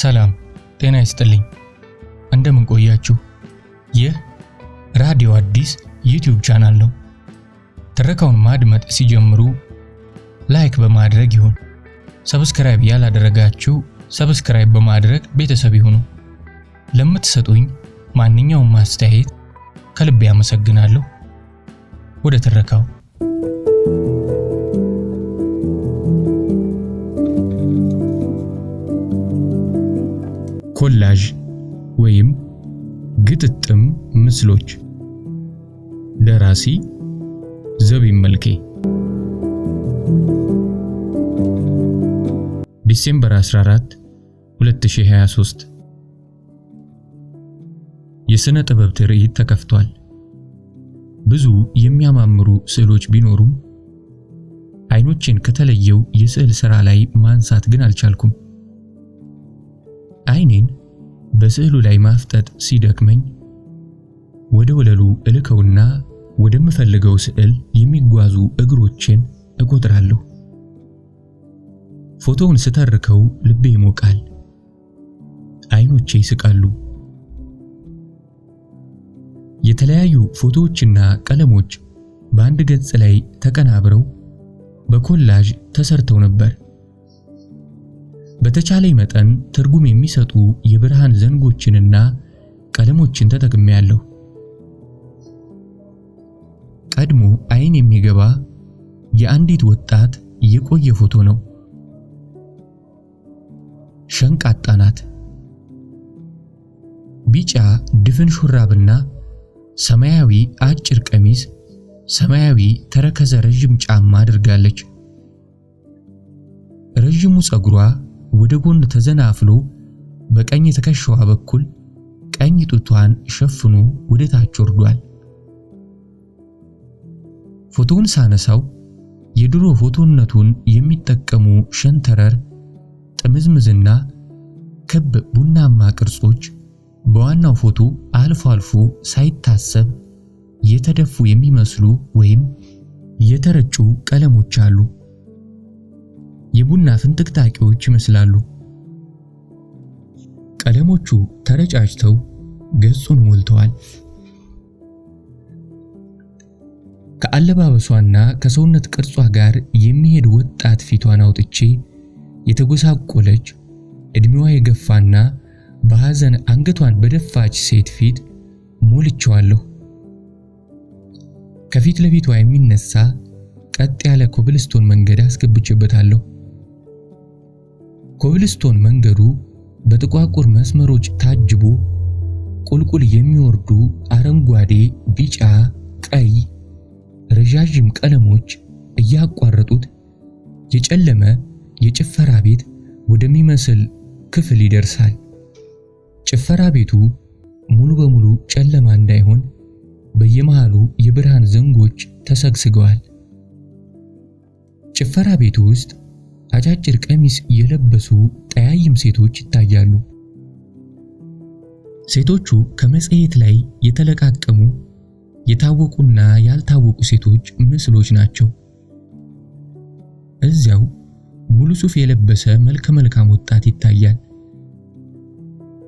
ሰላም ጤና ይስጥልኝ። እንደምን ቆያችሁ? ይህ ራዲዮ አዲስ ዩቲዩብ ቻናል ነው። ትረካውን ማድመጥ ሲጀምሩ ላይክ በማድረግ ይሁን። ሰብስክራይብ ያላደረጋችሁ ሰብስክራይብ በማድረግ ቤተሰብ ይሁኑ። ለምትሰጡኝ ማንኛውም አስተያየት ከልብ አመሰግናለሁ። ወደ ትረካው ኮላጅ ወይም ግጥጥም ምስሎች። ደራሲ ዘቢብ መልኬ። ዲሴምበር 14 2023። የሥነ ጥበብ ትርኢት ተከፍቷል። ብዙ የሚያማምሩ ስዕሎች ቢኖሩም አይኖቼን ከተለየው የስዕል ሥራ ላይ ማንሳት ግን አልቻልኩም። አይኔን በስዕሉ ላይ ማፍጠጥ ሲደክመኝ ወደ ወለሉ እልከውና ወደምፈልገው ስዕል የሚጓዙ እግሮችን እቆጥራለሁ። ፎቶውን ስተርከው ልቤ ይሞቃል፣ አይኖቼ ይስቃሉ። የተለያዩ ፎቶዎችና ቀለሞች በአንድ ገጽ ላይ ተቀናብረው በኮላጅ ተሰርተው ነበር። በተቻለኝ መጠን ትርጉም የሚሰጡ የብርሃን ዘንጎችንና ቀለሞችን ተጠቅሜያለሁ። ቀድሞ አይን የሚገባ የአንዲት ወጣት የቆየ ፎቶ ነው። ሸንቃጣ ናት። ቢጫ ድፍን ሹራብና ሰማያዊ አጭር ቀሚስ፣ ሰማያዊ ተረከዘ ረጅም ጫማ አድርጋለች። ረጅሙ ጸጉሯ ወደ ጎን ተዘናፍሎ በቀኝ ትከሻዋ በኩል ቀኝ ጡቷን ሸፍኖ ወደ ታች ወርዷል። ፎቶውን ሳነሳው የድሮ ፎቶነቱን የሚጠቀሙ ሸንተረር፣ ጥምዝምዝና ክብ ቡናማ ቅርጾች በዋናው ፎቶ አልፎ አልፎ ሳይታሰብ የተደፉ የሚመስሉ ወይም የተረጩ ቀለሞች አሉ። የቡና ፍንጥቅጣቂዎች ይመስላሉ። ቀለሞቹ ተረጫጭተው ገጹን ሞልተዋል። ከአለባበሷና ከሰውነት ቅርጿ ጋር የሚሄድ ወጣት ፊቷን አውጥቼ የተጎሳቆለች እድሜዋ የገፋና በሐዘን አንገቷን በደፋች ሴት ፊት ሞልቼዋለሁ። ከፊት ለፊቷ የሚነሳ ቀጥ ያለ ኮብልስቶን መንገድ አስገብቼበታለሁ። ኮብልስቶን መንገዱ በጥቋቁር መስመሮች ታጅቦ ቁልቁል የሚወርዱ አረንጓዴ፣ ቢጫ፣ ቀይ ረዣዥም ቀለሞች እያቋረጡት የጨለመ የጭፈራ ቤት ወደሚመስል ክፍል ይደርሳል። ጭፈራ ቤቱ ሙሉ በሙሉ ጨለማ እንዳይሆን በየመሃሉ የብርሃን ዘንጎች ተሰግስገዋል። ጭፈራ ቤቱ ውስጥ አጫጭር ቀሚስ የለበሱ ጠያይም ሴቶች ይታያሉ። ሴቶቹ ከመጽሔት ላይ የተለቃቀሙ የታወቁና ያልታወቁ ሴቶች ምስሎች ናቸው። እዚያው ሙሉ ሱፍ የለበሰ መልከ መልካም ወጣት ይታያል።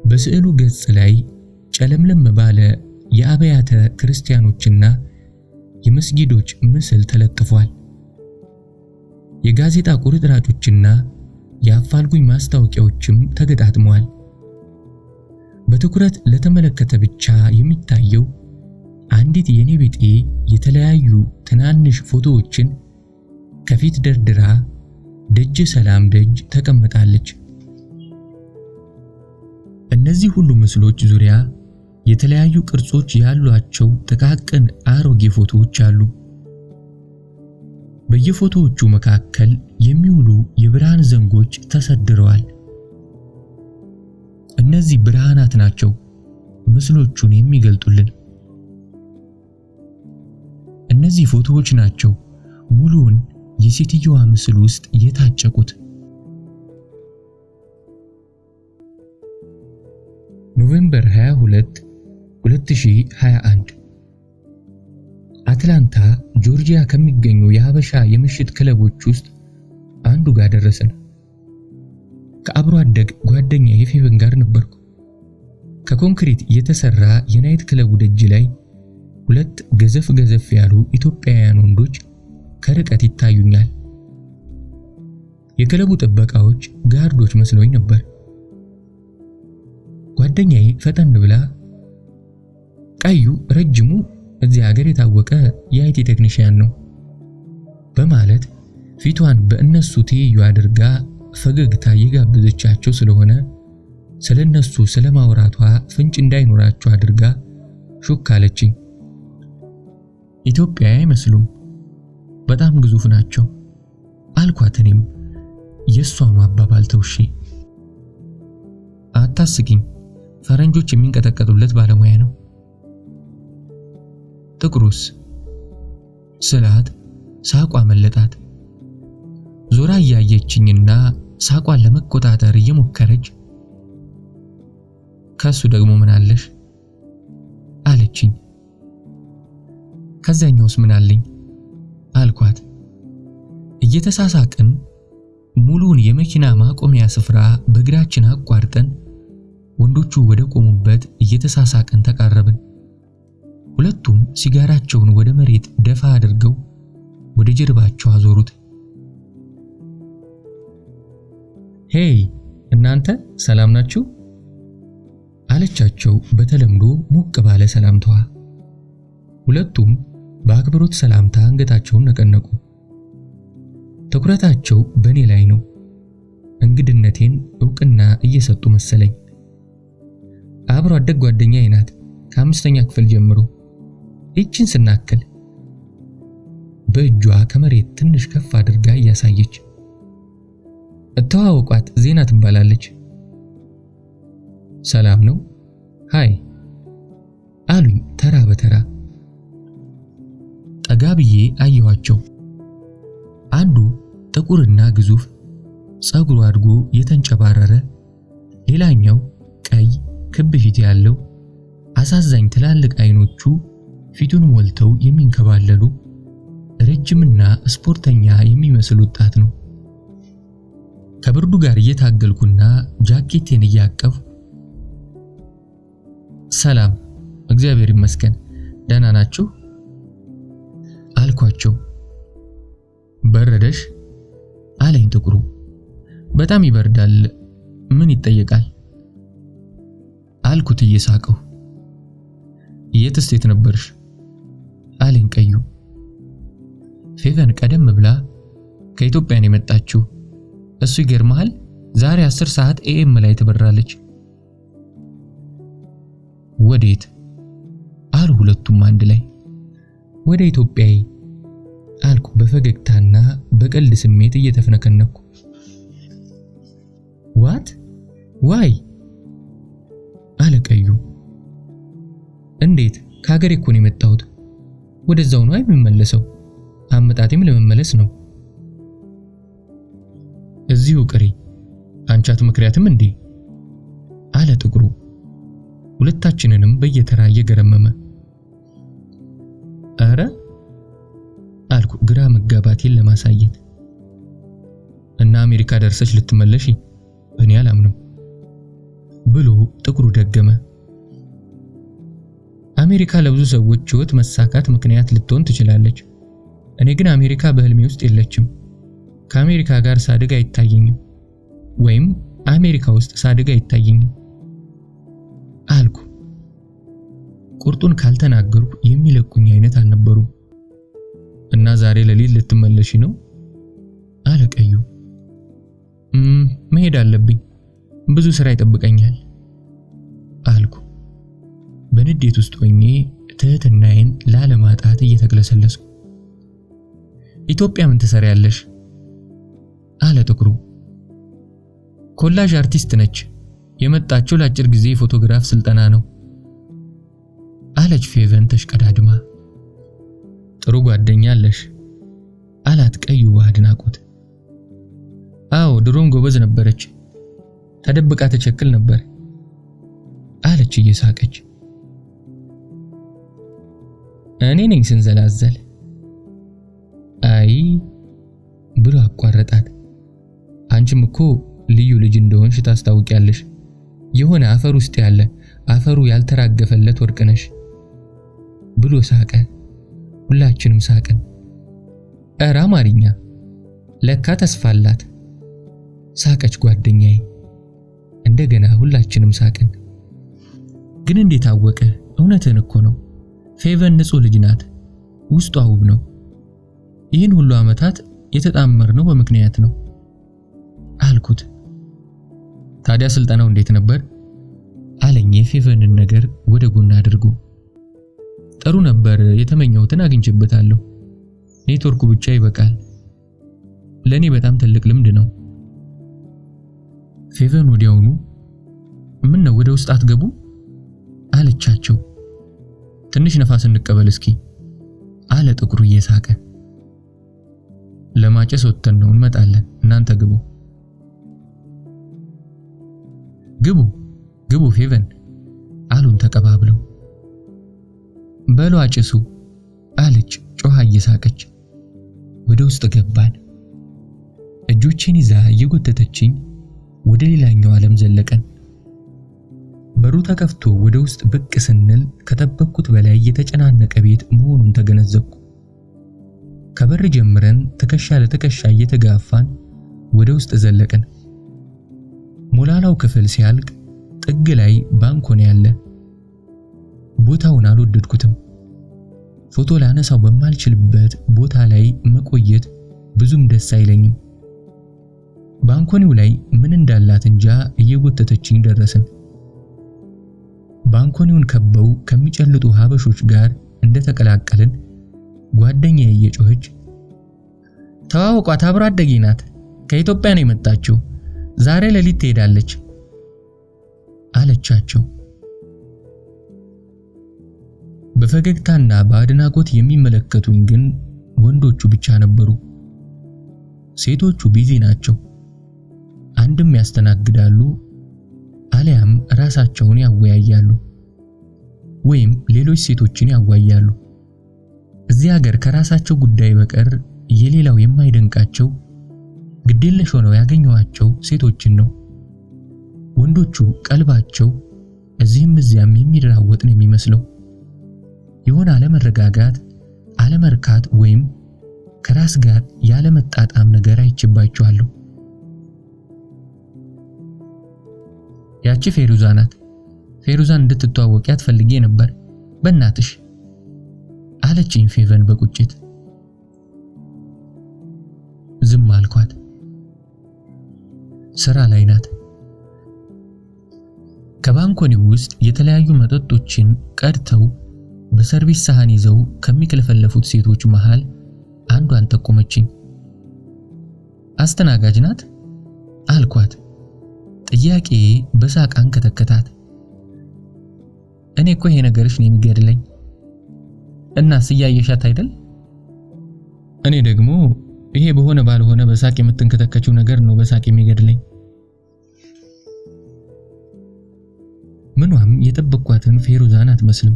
በስዕሉ ገጽ ላይ ጨለምለም ባለ የአብያተ ክርስቲያኖችና የመስጊዶች ምስል ተለጥፏል። የጋዜጣ ቁርጥራጮችና የአፋልጉኝ ማስታወቂያዎችም ተገጣጥመዋል። በትኩረት ለተመለከተ ብቻ የሚታየው አንዲት የኔ ቢጤ የተለያዩ ትናንሽ ፎቶዎችን ከፊት ደርድራ ደጅ ሰላም ደጅ ተቀምጣለች። እነዚህ ሁሉ ምስሎች ዙሪያ የተለያዩ ቅርጾች ያሏቸው ጥቃቅን አሮጌ ፎቶዎች አሉ። በየፎቶዎቹ መካከል የሚውሉ የብርሃን ዘንጎች ተሰድረዋል። እነዚህ ብርሃናት ናቸው ምስሎቹን የሚገልጡልን። እነዚህ ፎቶዎች ናቸው ሙሉውን የሴትየዋ ምስል ውስጥ የታጨቁት። ኖቬምበር 22 2021 አትላንታ ጆርጂያ ከሚገኙ የሀበሻ የምሽት ክለቦች ውስጥ አንዱ ጋር ደረሰን። ከአብሮ አደግ ጓደኛዬ ፌቨን ጋር ነበርኩ። ከኮንክሪት የተሰራ የናይት ክለቡ ደጅ ላይ ሁለት ገዘፍ ያሉ ኢትዮጵያውያን ወንዶች ከርቀት ይታዩኛል። የክለቡ ጥበቃዎች ጋርዶች መስለውኝ ነበር። ጓደኛዬ ፈጠን ብላ ቀዩ ረጅሙ እዚህ ሀገር የታወቀ የአይቲ ቴክኒሽያን ነው በማለት ፊቷን በእነሱ ትይዩ አድርጋ ፈገግታ የጋበዘቻቸው ስለሆነ ስለነሱ ስለማውራቷ ፍንጭ እንዳይኖራቸው አድርጋ ሹክ አለችኝ። ኢትዮጵያ አይመስሉም፣ በጣም ግዙፍ ናቸው አልኳት። እኔም የሷኑ አባባል ተውሺ። አታስቂኝ፣ ፈረንጆች የሚንቀጠቀጡለት ባለሙያ ነው። ጥቁሩስ ስላት ሳቋ መለጣት። ዞራ እያየችኝና ሳቋን ለመቆጣጠር እየሞከረች ከሱ ደግሞ ምን አለሽ አለችኝ። ከዛኛውስ ምን አለኝ አልኳት። እየተሳሳቅን ሙሉን የመኪና ማቆሚያ ስፍራ በእግራችን አቋርጠን ወንዶቹ ወደ ቆሙበት እየተሳሳቅን ተቃረብን። ሁለቱም ሲጋራቸውን ወደ መሬት ደፋ አድርገው ወደ ጀርባቸው አዞሩት። ሄይ እናንተ ሰላም ናችሁ አለቻቸው በተለምዶ ሞቅ ባለ ሰላምታዋ። ሁለቱም በአክብሮት ሰላምታ አንገታቸውን ነቀነቁ። ትኩረታቸው በኔ ላይ ነው። እንግድነቴን ዕውቅና እየሰጡ መሰለኝ። አብሮ አደግ ጓደኛዬ ናት ከ5ኛ ክፍል ጀምሮ እቺን ስናከል በእጇ ከመሬት ትንሽ ከፍ አድርጋ እያሳየች እተዋወቋት ዜና ትባላለች። ሰላም ነው ሃይ አሉኝ ተራ በተራ። ጠጋ ብዬ አየኋቸው። አንዱ ጥቁርና ግዙፍ ጸጉሩ አድጎ የተንጨባረረ፣ ሌላኛው ቀይ ክብ ፊት ያለው አሳዛኝ ትላልቅ አይኖቹ ፊቱን ሞልተው የሚንከባለሉ ረጅምና ስፖርተኛ የሚመስል ወጣት ነው። ከብርዱ ጋር እየታገልኩና ጃኬቴን እያቀፉ ሰላም እግዚአብሔር ይመስገን ደህና ናችሁ አልኳቸው። በረደሽ አለኝ ጥቁሩ። በጣም ይበርዳል፣ ምን ይጠየቃል አልኩት እየሳቀሁ። የት ስቴት ነበርሽ አለኝ ቀዩ። ፌቨን ቀደም ብላ ከኢትዮጵያ ነው የመጣችው። እሱ ይገርማል፣ ዛሬ 10 ሰዓት ኤኤም ላይ ትበራለች። ወዴት አሉ ሁለቱም አንድ ላይ። ወደ ኢትዮጵያ አልኩ በፈገግታና በቀልድ ስሜት እየተፈነከነኩ። ዋት ዋይ አለ ቀዩ። እንዴት ከሀገሬ እኮ ነው የመጣሁት፣ ወደዛው ነው የምመለሰው። አመጣጤም ለመመለስ ነው። እዚሁ ቅሪ፣ አንቺ አትመክሪያትም እንዴ አለ ጥቁሩ ሁለታችንንም በየተራ እየገረመመ። አረ አልኩ ግራ መጋባቴን ለማሳየት። እና አሜሪካ ደርሰሽ ልትመለሺ እኔ አላምንም ብሎ ጥቁሩ ደገመ። አሜሪካ ለብዙ ሰዎች ህይወት መሳካት ምክንያት ልትሆን ትችላለች። እኔ ግን አሜሪካ በህልሜ ውስጥ የለችም። ከአሜሪካ ጋር ሳድግ አይታየኝም፣ ወይም አሜሪካ ውስጥ ሳድግ አይታየኝም አልኩ። ቁርጡን ካልተናገርኩ የሚለቁኝ አይነት አልነበሩም። እና ዛሬ ለሊት ልትመለሺ ነው አለ ቀዩ። መሄድ አለብኝ፣ ብዙ ስራ ይጠብቀኛል አልኩ በንዴት ውስጥ ሆኜ ትህትናዬን ላለማጣት እየተግለሰለስኩ። ኢትዮጵያ ምን ትሰሪያለሽ አለ ጥቁሩ። ኮላጅ አርቲስት ነች፣ የመጣችው ለአጭር ጊዜ ፎቶግራፍ ስልጠና ነው አለች ፌቨን ተሽቀዳድማ። ጥሩ ጓደኛ አለሽ አላት ቀዩ በአድናቆት። አዎ ድሮም ጎበዝ ነበረች፣ ተደብቃ ተቸክል ነበር አለች እየሳቀች። እኔ ነኝ ስንዘላዘል አይ ብሎ አቋረጣት። አንቺም እኮ ልዩ ልጅ እንደሆንሽ ታስታውቂያለሽ። የሆነ አፈር ውስጥ ያለ አፈሩ ያልተራገፈለት ወርቅ ነሽ ብሎ ሳቀ። ሁላችንም ሳቅን። እረ አማርኛ ለካ ተስፋ አላት ሳቀች ጓደኛዬ። እንደገና ሁላችንም ሳቅን። ግን እንዴት አወቀ? እውነትን እኮ ነው። ፌቨን ንጹህ ልጅ ናት። ውስጧ ውብ ነው። ይህን ሁሉ ዓመታት የተጣመርነው በምክንያት ነው አልኩት። ታዲያ ስልጠናው እንዴት ነበር አለኝ የፌቨንን ነገር ወደ ጎን አድርጎ። ጥሩ ነበር። የተመኘሁትን አግኝቼበታለሁ። ኔትወርኩ ብቻ ይበቃል። ለኔ በጣም ትልቅ ልምድ ነው። ፌቨን ወዲያውኑ ምን ነው ወደ ውስጥ አትገቡ አለቻቸው። ትንሽ ነፋስ እንቀበል እስኪ አለ ጥቁሩ እየሳቀ። ለማጨስ ወጥተን ነው እንመጣለን፣ እናንተ ግቡ። ግቡ ግቡ ፌቨን አሉን ተቀባብለው። በሉ አጭሱ አለች ጮሃ እየሳቀች። ወደ ውስጥ ገባን። እጆቼን ይዛ እየጎተተችኝ ወደ ሌላኛው ዓለም ዘለቀን። በሩ ተከፍቶ ወደ ውስጥ ብቅ ስንል ከጠበቅኩት በላይ የተጨናነቀ ቤት መሆኑን ተገነዘብኩ። ከበር ጀምረን ትከሻ ለትከሻ እየተጋፋን ወደ ውስጥ ዘለቀን። ሞላላው ክፍል ሲያልቅ ጥግ ላይ ባንኮኒ ያለ። ቦታውን አልወደድኩትም። ፎቶ ላነሳው በማልችልበት ቦታ ላይ መቆየት ብዙም ደስ አይለኝም። ባንኮኒው ላይ ምን እንዳላት እንጃ እየጎተተችኝ ደረስን። ባንኮኒውን ከበው ከሚጨልጡ ሀበሾች ጋር እንደተቀላቀልን ጓደኛዬ እየጮኸች ተዋወቋት፣ አብሮ አደጌ ናት፣ ከኢትዮጵያ ነው የመጣችው፣ ዛሬ ሌሊት ትሄዳለች አለቻቸው። በፈገግታና በአድናቆት የሚመለከቱኝ ግን ወንዶቹ ብቻ ነበሩ። ሴቶቹ ቢዚ ናቸው። አንድም ያስተናግዳሉ አሊያም ራሳቸውን ያወያያሉ ወይም ሌሎች ሴቶችን ያዋያሉ። እዚህ ሀገር ከራሳቸው ጉዳይ በቀር የሌላው የማይደንቃቸው ግዴለሽ ሆነው ያገኘዋቸው ሴቶችን ነው። ወንዶቹ ቀልባቸው እዚህም እዚያም የሚራወጥ ነው የሚመስለው። የሆነ አለመረጋጋት፣ አለመርካት ወይም ከራስ ጋር ያለመጣጣም ነገር አይችባቸዋለሁ። ያቺ ፌሩዛ ናት። ፌሩዛን እንድትተዋወቂያት ፈልጌ ነበር በእናትሽ አለችኝ ፌቨን በቁጭት። ዝም አልኳት። ስራ ላይ ናት። ከባንኮኒው ውስጥ የተለያዩ መጠጦችን ቀድተው በሰርቪስ ሳህን ይዘው ከሚከለፈለፉት ሴቶች መሃል አንዷን ጠቆመችኝ። አስተናጋጅ ናት አልኳት። ጥያቄ በሳቅ አንከተከታት። እኔ እኮ ይሄ ነገርሽ ነው የሚገድለኝ። እናስ እያየሻት አይደል? እኔ ደግሞ ይሄ በሆነ ባልሆነ በሳቅ የምትንከተከችው ነገር ነው በሳቅ የሚገድለኝ። ምኗም የጠበቅኳትን ፌሩዛን አትመስልም።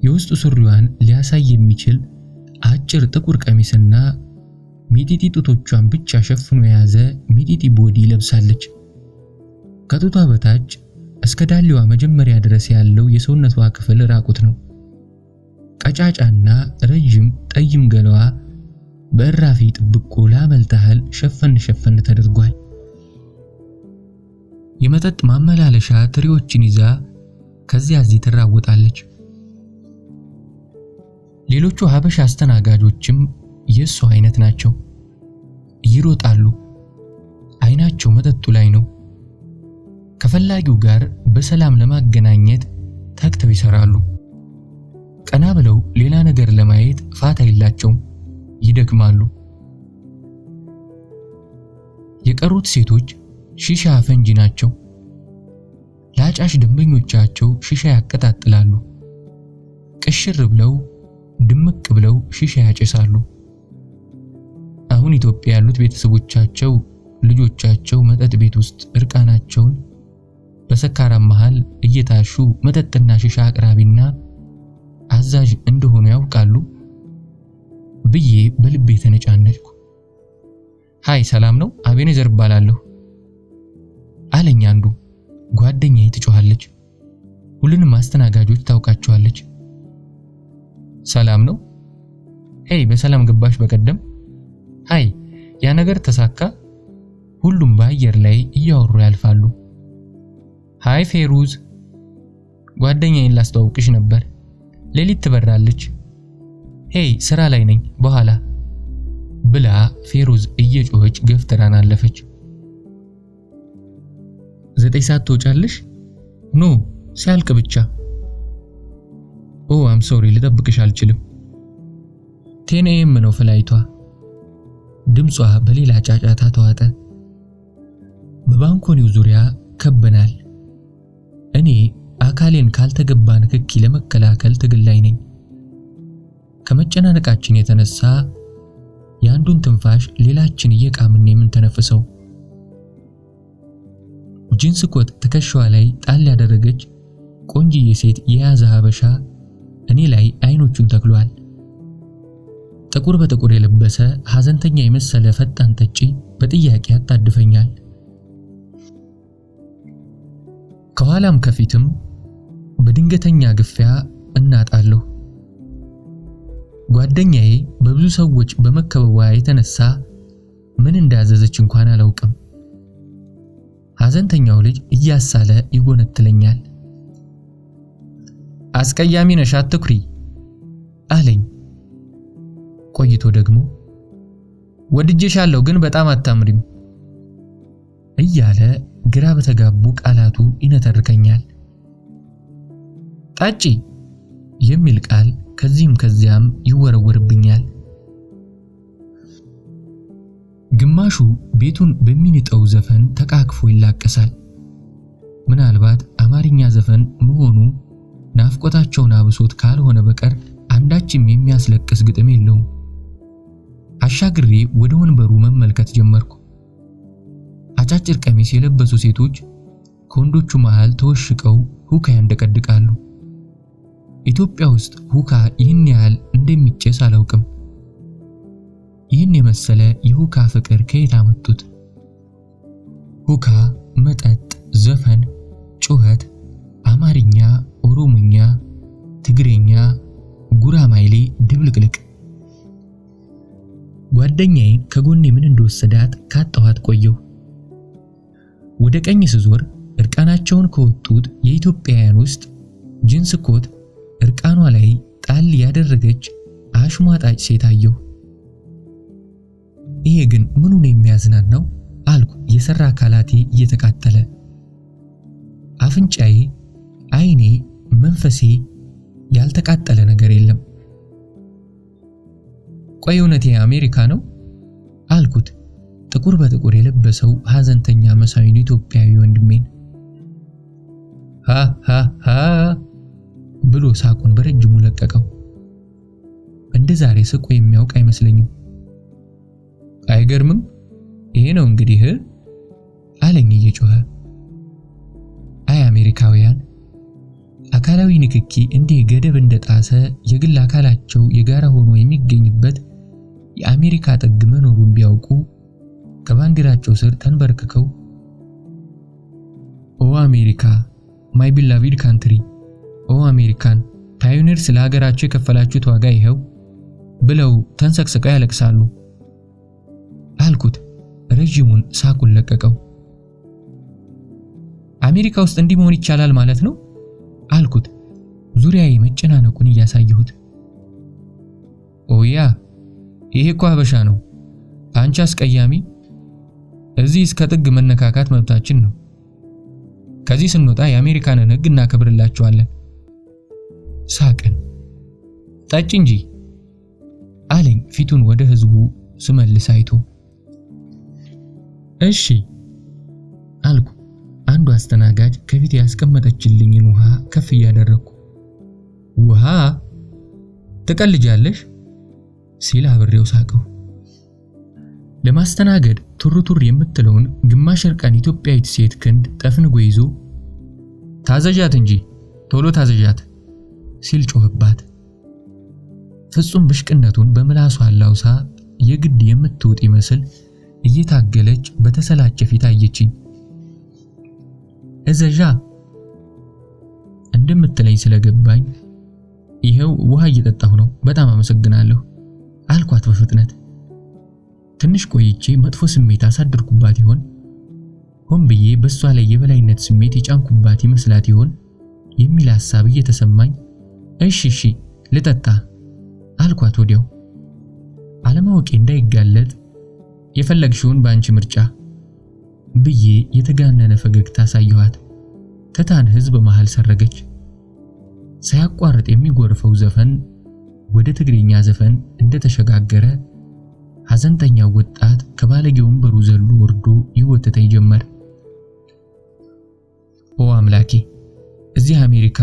የውስጥ ሱሪዋን ሊያሳይ የሚችል አጭር ጥቁር ቀሚስና ሚጢጢ ጡቶቿን ብቻ ሸፍኖ የያዘ ሚጢጢ ቦዲ ለብሳለች። ከጡቷ በታች እስከ ዳሌዋ መጀመሪያ ድረስ ያለው የሰውነቷ ክፍል ራቁት ነው። ቀጫጫና ረጅም ጠይም ገላዋ በእራፊ ጥብቆ ላመልታህል ሸፈን ተደርጓል። የመጠጥ ማመላለሻ ትሪዎችን ይዛ ከዚያ እዚህ ትራወጣለች። ሌሎቹ ሀበሻ አስተናጋጆችም የሷ አይነት ናቸው። ይሮጣሉ። አይናቸው መጠጡ ላይ ነው። ከፈላጊው ጋር በሰላም ለማገናኘት ተግተው ይሰራሉ። ቀና ብለው ሌላ ነገር ለማየት ፋታ የላቸውም። ይደክማሉ። የቀሩት ሴቶች ሺሻ ፈንጂ ናቸው። ለአጫሽ ደንበኞቻቸው ሺሻ ያቀጣጥላሉ። ቅሽር ብለው ድምቅ ብለው ሺሻ ያጨሳሉ። አሁን ኢትዮጵያ ያሉት ቤተሰቦቻቸው ልጆቻቸው መጠጥ ቤት ውስጥ እርቃናቸውን በሰካራም መሃል እየታሹ መጠጥና ሺሻ አቅራቢና አዛዥ እንደሆኑ ያውቃሉ ብዬ በልቤ ተነጫነጭኩ። ሃይ ሰላም ነው፣ አቤኔዘር እባላለሁ አለኝ አንዱ። ጓደኛዬ ትጮኻለች። ሁሉንም አስተናጋጆች ታውቃቸዋለች። ሰላም ነው? ሄይ በሰላም ገባሽ በቀደም? ሃይ ያ ነገር ተሳካ? ሁሉም በአየር ላይ እያወሩ ያልፋሉ። ሃይ ፌሩዝ፣ ጓደኛዬን ላስተዋውቅሽ ነበር። ሌሊት ትበራለች። ሄይ ስራ ላይ ነኝ በኋላ ብላ ፌሩዝ እየጮኸች ገፍትራን አለፈች። 9 ሰዓት ትወጫለሽ? ኖ ሲያልቅ ብቻ። ኦ አም ሶሪ ልጠብቅሽ አልችልም። 10 AM ነው ፍላይቷ። ድምጿ በሌላ ጫጫታ ተዋጠ። በባንኮኒው ዙሪያ ከበናል። እኔ አካሌን ካልተገባ ንክኪ ለመከላከል ትግል ላይ ነኝ። ከመጨናነቃችን የተነሳ የአንዱን ትንፋሽ ሌላችን እየቃምን የምንተነፍሰው። ጂንስ ኮት ትከሻዋ ላይ ጣል ያደረገች ቆንጂዬ ሴት የያዘ ሀበሻ እኔ ላይ አይኖቹን ተክሏል። ጥቁር በጥቁር የለበሰ ሐዘንተኛ የመሰለ ፈጣን ጠጪ በጥያቄ ያጣድፈኛል። ከኋላም ከፊትም በድንገተኛ ግፊያ እናጣለሁ። ጓደኛዬ በብዙ ሰዎች በመከበቧ የተነሳ ምን እንዳዘዘች እንኳን አላውቅም። ሐዘንተኛው ልጅ እያሳለ ይጎነትለኛል። አስቀያሚ ነሽ አትኩሪ አለኝ። ቆይቶ ደግሞ ወድጄሻለሁ ግን በጣም አታምሪም እያለ ግራ በተጋቡ ቃላቱ ይነተርከኛል። ጣጪ የሚል ቃል ከዚህም ከዚያም ይወረወርብኛል። ግማሹ ቤቱን በሚንጠው ዘፈን ተቃቅፎ ይላቀሳል። ምናልባት አማርኛ ዘፈን መሆኑ ናፍቆታቸውን አብሶት ካልሆነ በቀር አንዳችም የሚያስለቅስ ግጥም የለውም። አሻግሬ ወደ ወንበሩ መመልከት ጀመርኩ። አጫጭር ቀሚስ የለበሱ ሴቶች ከወንዶቹ መሃል ተወሽቀው ሁካ ያንደቀድቃሉ። ኢትዮጵያ ውስጥ ሁካ ይህን ያህል እንደሚጨስ አላውቅም። ይህን የመሰለ የሁካ ፍቅር ከየት አመጡት? ሁካ፣ መጠጥ፣ ዘፈን፣ ጩኸት፣ አማርኛ፣ ኦሮሞኛ፣ ትግሬኛ፣ ጉራማይሌ ድብልቅልቅ። ጓደኛዬን ከጎኔ ምን እንደወሰዳት ካጣኋት ቆየሁ። ወደ ቀኝ ስዞር እርቃናቸውን ከወጡት የኢትዮጵያውያን ውስጥ ጂንስ ኮት እርቃኗ ላይ ጣል ያደረገች አሽሟጣጭ ሴት አየሁ። ይሄ ግን ምኑን የሚያዝናናው አልኩ የሰራ አካላቴ እየተቃጠለ። አፍንጫዬ፣ አይኔ፣ መንፈሴ ያልተቃጠለ ነገር የለም። ቆይ እውነቴ አሜሪካ ነው አልኩት ጥቁር በጥቁር የለበሰው ሐዘንተኛ መሳዩን ኢትዮጵያዊ ወንድሜን። ሃ ሃ ሃ ብሎ ሳቁን በረጅሙ ለቀቀው። እንደ ዛሬ ስቆ የሚያውቅ አይመስለኝም። አይገርምም? ይሄ ነው እንግዲህ አለኝ እየጮኸ። አይ አሜሪካውያን፣ አካላዊ ንክኪ እንዲህ ገደብ እንደጣሰ የግል አካላቸው የጋራ ሆኖ የሚገኝበት የአሜሪካ ጥግ መኖሩን ቢያውቁ ከባንዲራቸው ስር ተንበርክከው ኦ አሜሪካ ማይ ቢላቪድ ካንትሪ፣ ኦ አሜሪካን ፓዮኒርስ ለሀገራቸው የከፈላችሁት ዋጋ ይሄው ብለው ተንሰቅስቀው ያለቅሳሉ አልኩት። ረጅሙን ሳቁን ለቀቀው። አሜሪካ ውስጥ እንዲህ መሆን ይቻላል ማለት ነው አልኩት ዙሪያዬ መጨናነቁን እያሳየሁት። ኦያ ይሄ እኮ ሀበሻ ነው አንቺ አስቀያሚ። እዚህ እስከ ጥግ መነካካት መብታችን ነው። ከዚህ ስንወጣ የአሜሪካንን ሕግ እናከብርላቸዋለን። ሳቅን። ጠጭ እንጂ አለኝ ፊቱን ወደ ህዝቡ ስመልስ አይቶ። እሺ አልኩ አንዱ አስተናጋጅ ከፊት ያስቀመጠችልኝን ውሃ ከፍ እያደረኩ። ውሃ ትቀልጃለሽ ሲል አብሬው ሳቀው። ለማስተናገድ ቱርቱር የምትለውን ግማሽ እርቃን ኢትዮጵያዊት ሴት ክንድ ጠፍንጎ ይዞ ታዘዣት እንጂ ቶሎ ታዘዣት ሲል ጮህባት። ፍጹም ብሽቅነቱን በምላሷ አላውሳ የግድ የምትውጥ ይመስል እየታገለች በተሰላቸ ፊት አየችኝ። እዘዣ እንደምትለኝ ስለገባኝ ይሄው ውሃ እየጠጣሁ ነው፣ በጣም አመሰግናለሁ አልኳት በፍጥነት። ትንሽ ቆይቼ መጥፎ ስሜት አሳድርኩባት ይሆን? ሆን ብዬ በሷ ላይ የበላይነት ስሜት የጫንኩባት ይመስላት ይሆን የሚል ሐሳብ እየተሰማኝ እሺ ልጠጣ አልኳት ወዲያው። አለማወቄ እንዳይጋለጥ የፈለግሽውን በአንቺ ምርጫ ብዬ የተጋነነ ፈገግታ ሳየኋት። ትታን ህዝብ መሃል ሰረገች። ሳያቋርጥ የሚጎርፈው ዘፈን ወደ ትግርኛ ዘፈን እንደተሸጋገረ ሐዘንተኛው ወጣት ከባለጌው ወንበሩ ዘሎ ወርዶ ይወተተኝ ጀመር። ኦ አምላኬ፣ እዚህ አሜሪካ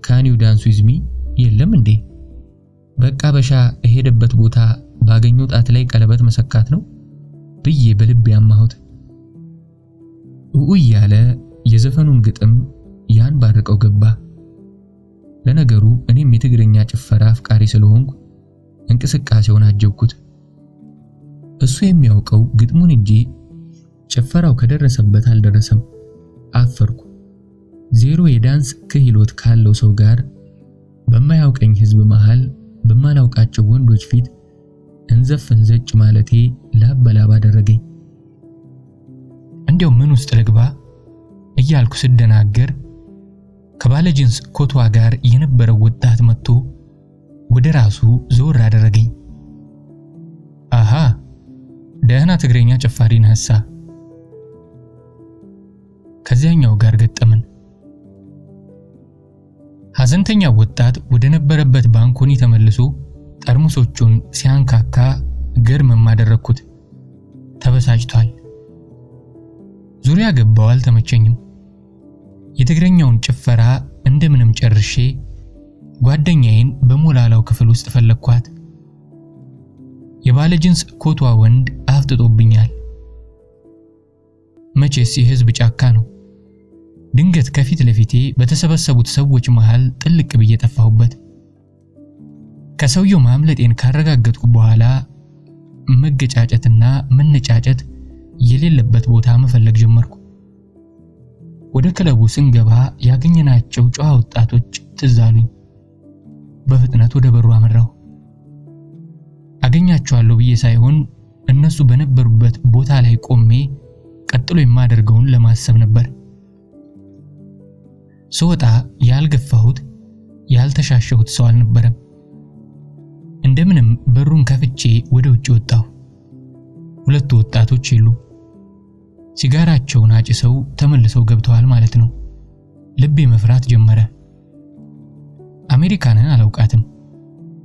ካኒው ዳንስ ዊዝ ሚ የለም እንዴ? በቃ በሻ እሄደበት ቦታ ባገኘው ጣት ላይ ቀለበት መሰካት ነው ብዬ በልብ ያማሁት። እያለ የዘፈኑን ግጥም ያን ባረቀው ገባ። ለነገሩ እኔም የትግርኛ ጭፈራ አፍቃሪ ስለሆንኩ እንቅስቃሴውን አጀብኩት። እሱ የሚያውቀው ግጥሙን እንጂ ጭፈራው ከደረሰበት አልደረሰም። አፈርኩ። ዜሮ የዳንስ ክህሎት ካለው ሰው ጋር በማያውቀኝ ህዝብ መሃል በማላውቃቸው ወንዶች ፊት እንዘጭ ማለቴ ላበላብ አደረገኝ። እንዲያው ምን ውስጥ ልግባ እያልኩ ስደናገር ከባለ ጂንስ ኮቷ ጋር የነበረው ወጣት መጥቶ ወደ ራሱ ዞር አደረገኝ። አሃ ደህና ትግረኛ ጨፋሪ ነህሳ። ከዚያኛው ጋር ገጠምን። ሐዘንተኛው ወጣት ወደ ነበረበት ባንኮኒ ተመልሶ ጠርሙሶቹን ሲያንካካ ግርምም አደረኩት። ተበሳጭቷል። ዙሪያ ገባው አልተመቸኝም። የትግረኛውን ጭፈራ እንደምንም ጨርሼ ጓደኛዬን በሞላላው ክፍል ውስጥ ፈለኳት። የባለ ጂንስ ኮቷ ወንድ አፍጥጦብኛል። መቼስ የህዝብ ጫካ ነው። ድንገት ከፊት ለፊቴ በተሰበሰቡት ሰዎች መሃል ጥልቅ ብዬ ጠፋሁበት። ከሰውየው ማምለጤን ካረጋገጥኩ በኋላ መገጫጨትና መነጫጨት የሌለበት ቦታ መፈለግ ጀመርኩ። ወደ ክለቡ ስንገባ ያገኘናቸው ጨዋ ወጣቶች ትዝ አሉኝ። በፍጥነት ወደ በሩ አመራሁ። አገኛቸዋለሁ ብዬ ሳይሆን እነሱ በነበሩበት ቦታ ላይ ቆሜ ቀጥሎ የማደርገውን ለማሰብ ነበር። ስወጣ ያልገፋሁት ያልተሻሸሁት ሰው አልነበረም። እንደምንም በሩን ከፍቼ ወደ ውጭ ወጣሁ። ሁለቱ ወጣቶች የሉም። ሲጋራቸውን አጭሰው ተመልሰው ገብተዋል ማለት ነው። ልቤ መፍራት ጀመረ። አሜሪካንን አላውቃትም።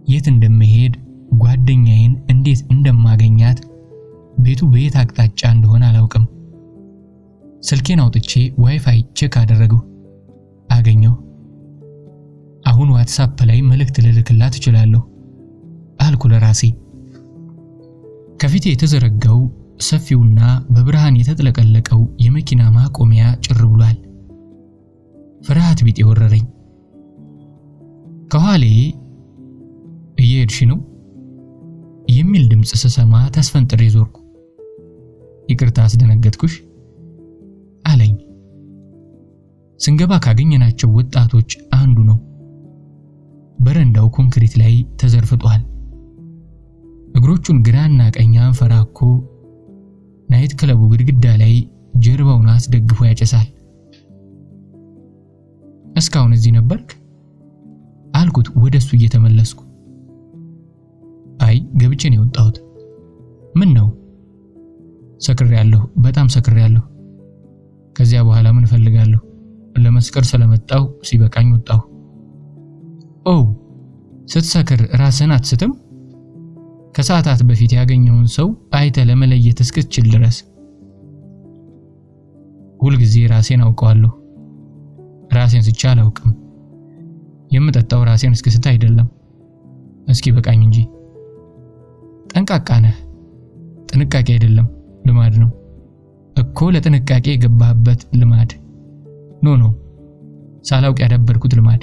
የት እንደምሄድ፣ ጓደኛዬን እንዴት እንደማገኛት፣ ቤቱ በየት አቅጣጫ እንደሆነ አላውቅም። ስልኬን አውጥቼ ዋይፋይ ቼክ አደረገው። አገኘው። አሁን ዋትስአፕ ላይ መልእክት ልልክላት እችላለሁ አልኩ ለራሴ። ከፊቴ የተዘረጋው ሰፊውና በብርሃን የተጥለቀለቀው የመኪና ማቆሚያ ጭር ብሏል። ፍርሃት ቢጤ ወረረኝ። ከኋሌ እየሄድሽ ነው የሚል ድምጽ ስሰማ ተስፈንጥሬ ዞርኩ። ይቅርታ አስደነገጥኩሽ አለኝ። ስንገባ ካገኘናቸው ወጣቶች አንዱ ነው። በረንዳው ኮንክሪት ላይ ተዘርፍጧል። እግሮቹን ግራና ቀኝ አንፈራኮ ናይት ክለቡ ግድግዳ ላይ ጀርባውን አስደግፎ ያጨሳል። እስካሁን እዚህ ነበርክ አልኩት ወደሱ እየተመለስኩ። አይ ገብቼ ነው የወጣሁት። ምን ነው? ሰክሬያለሁ፣ በጣም ሰክሬያለሁ። ከዚያ በኋላ ምን ፈልጋለሁ? ለመስከር ስለመጣሁ ሲበቃኝ ወጣሁ። ኦ ስትሰክር ራስን አትስትም? ከሰዓታት በፊት ያገኘውን ሰው አይተ ለመለየት እስክትችል ድረስ። ሁልጊዜ ራሴን አውቀዋለሁ። ራሴን ስቻ አላውቅም። የምጠጣው ራሴን እስክስት አይደለም፣ እስኪ በቃኝ እንጂ። ጠንቃቃ ነህ። ጥንቃቄ አይደለም ልማድ ነው እኮ። ለጥንቃቄ የገባህበት ልማድ ኖ ሳላውቅ ያዳበርኩት ልማድ።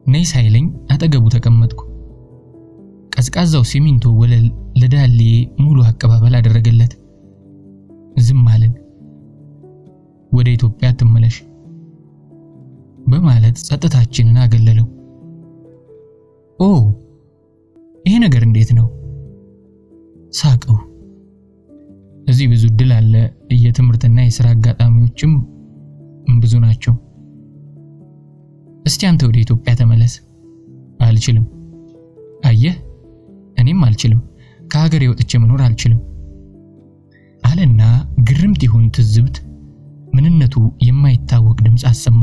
ነይ ሳይለኝ አጠገቡ ተቀመጥኩ። ቀዝቃዛው ሲሚንቶ ወለል ለዳሌ ሙሉ አቀባበል አደረገለት። ዝም አለን። ወደ ኢትዮጵያ ትመለሽ በማለት ጸጥታችንን አገለለው። ኦ ይሄ ነገር እንዴት ነው? ሳቀው። እዚህ ብዙ እድል አለ፣ የትምህርትና የሥራ አጋጣሚዎችም ብዙ ናቸው። እስቲ አንተ ወደ ኢትዮጵያ ተመለስ። አልችልም። አየህ እኔም አልችልም። ከሀገሬ ወጥቼ መኖር አልችልም አለና ግርምት ይሁን ትዝብት ምንነቱ የማይታወቅ ድምጽ አሰማ።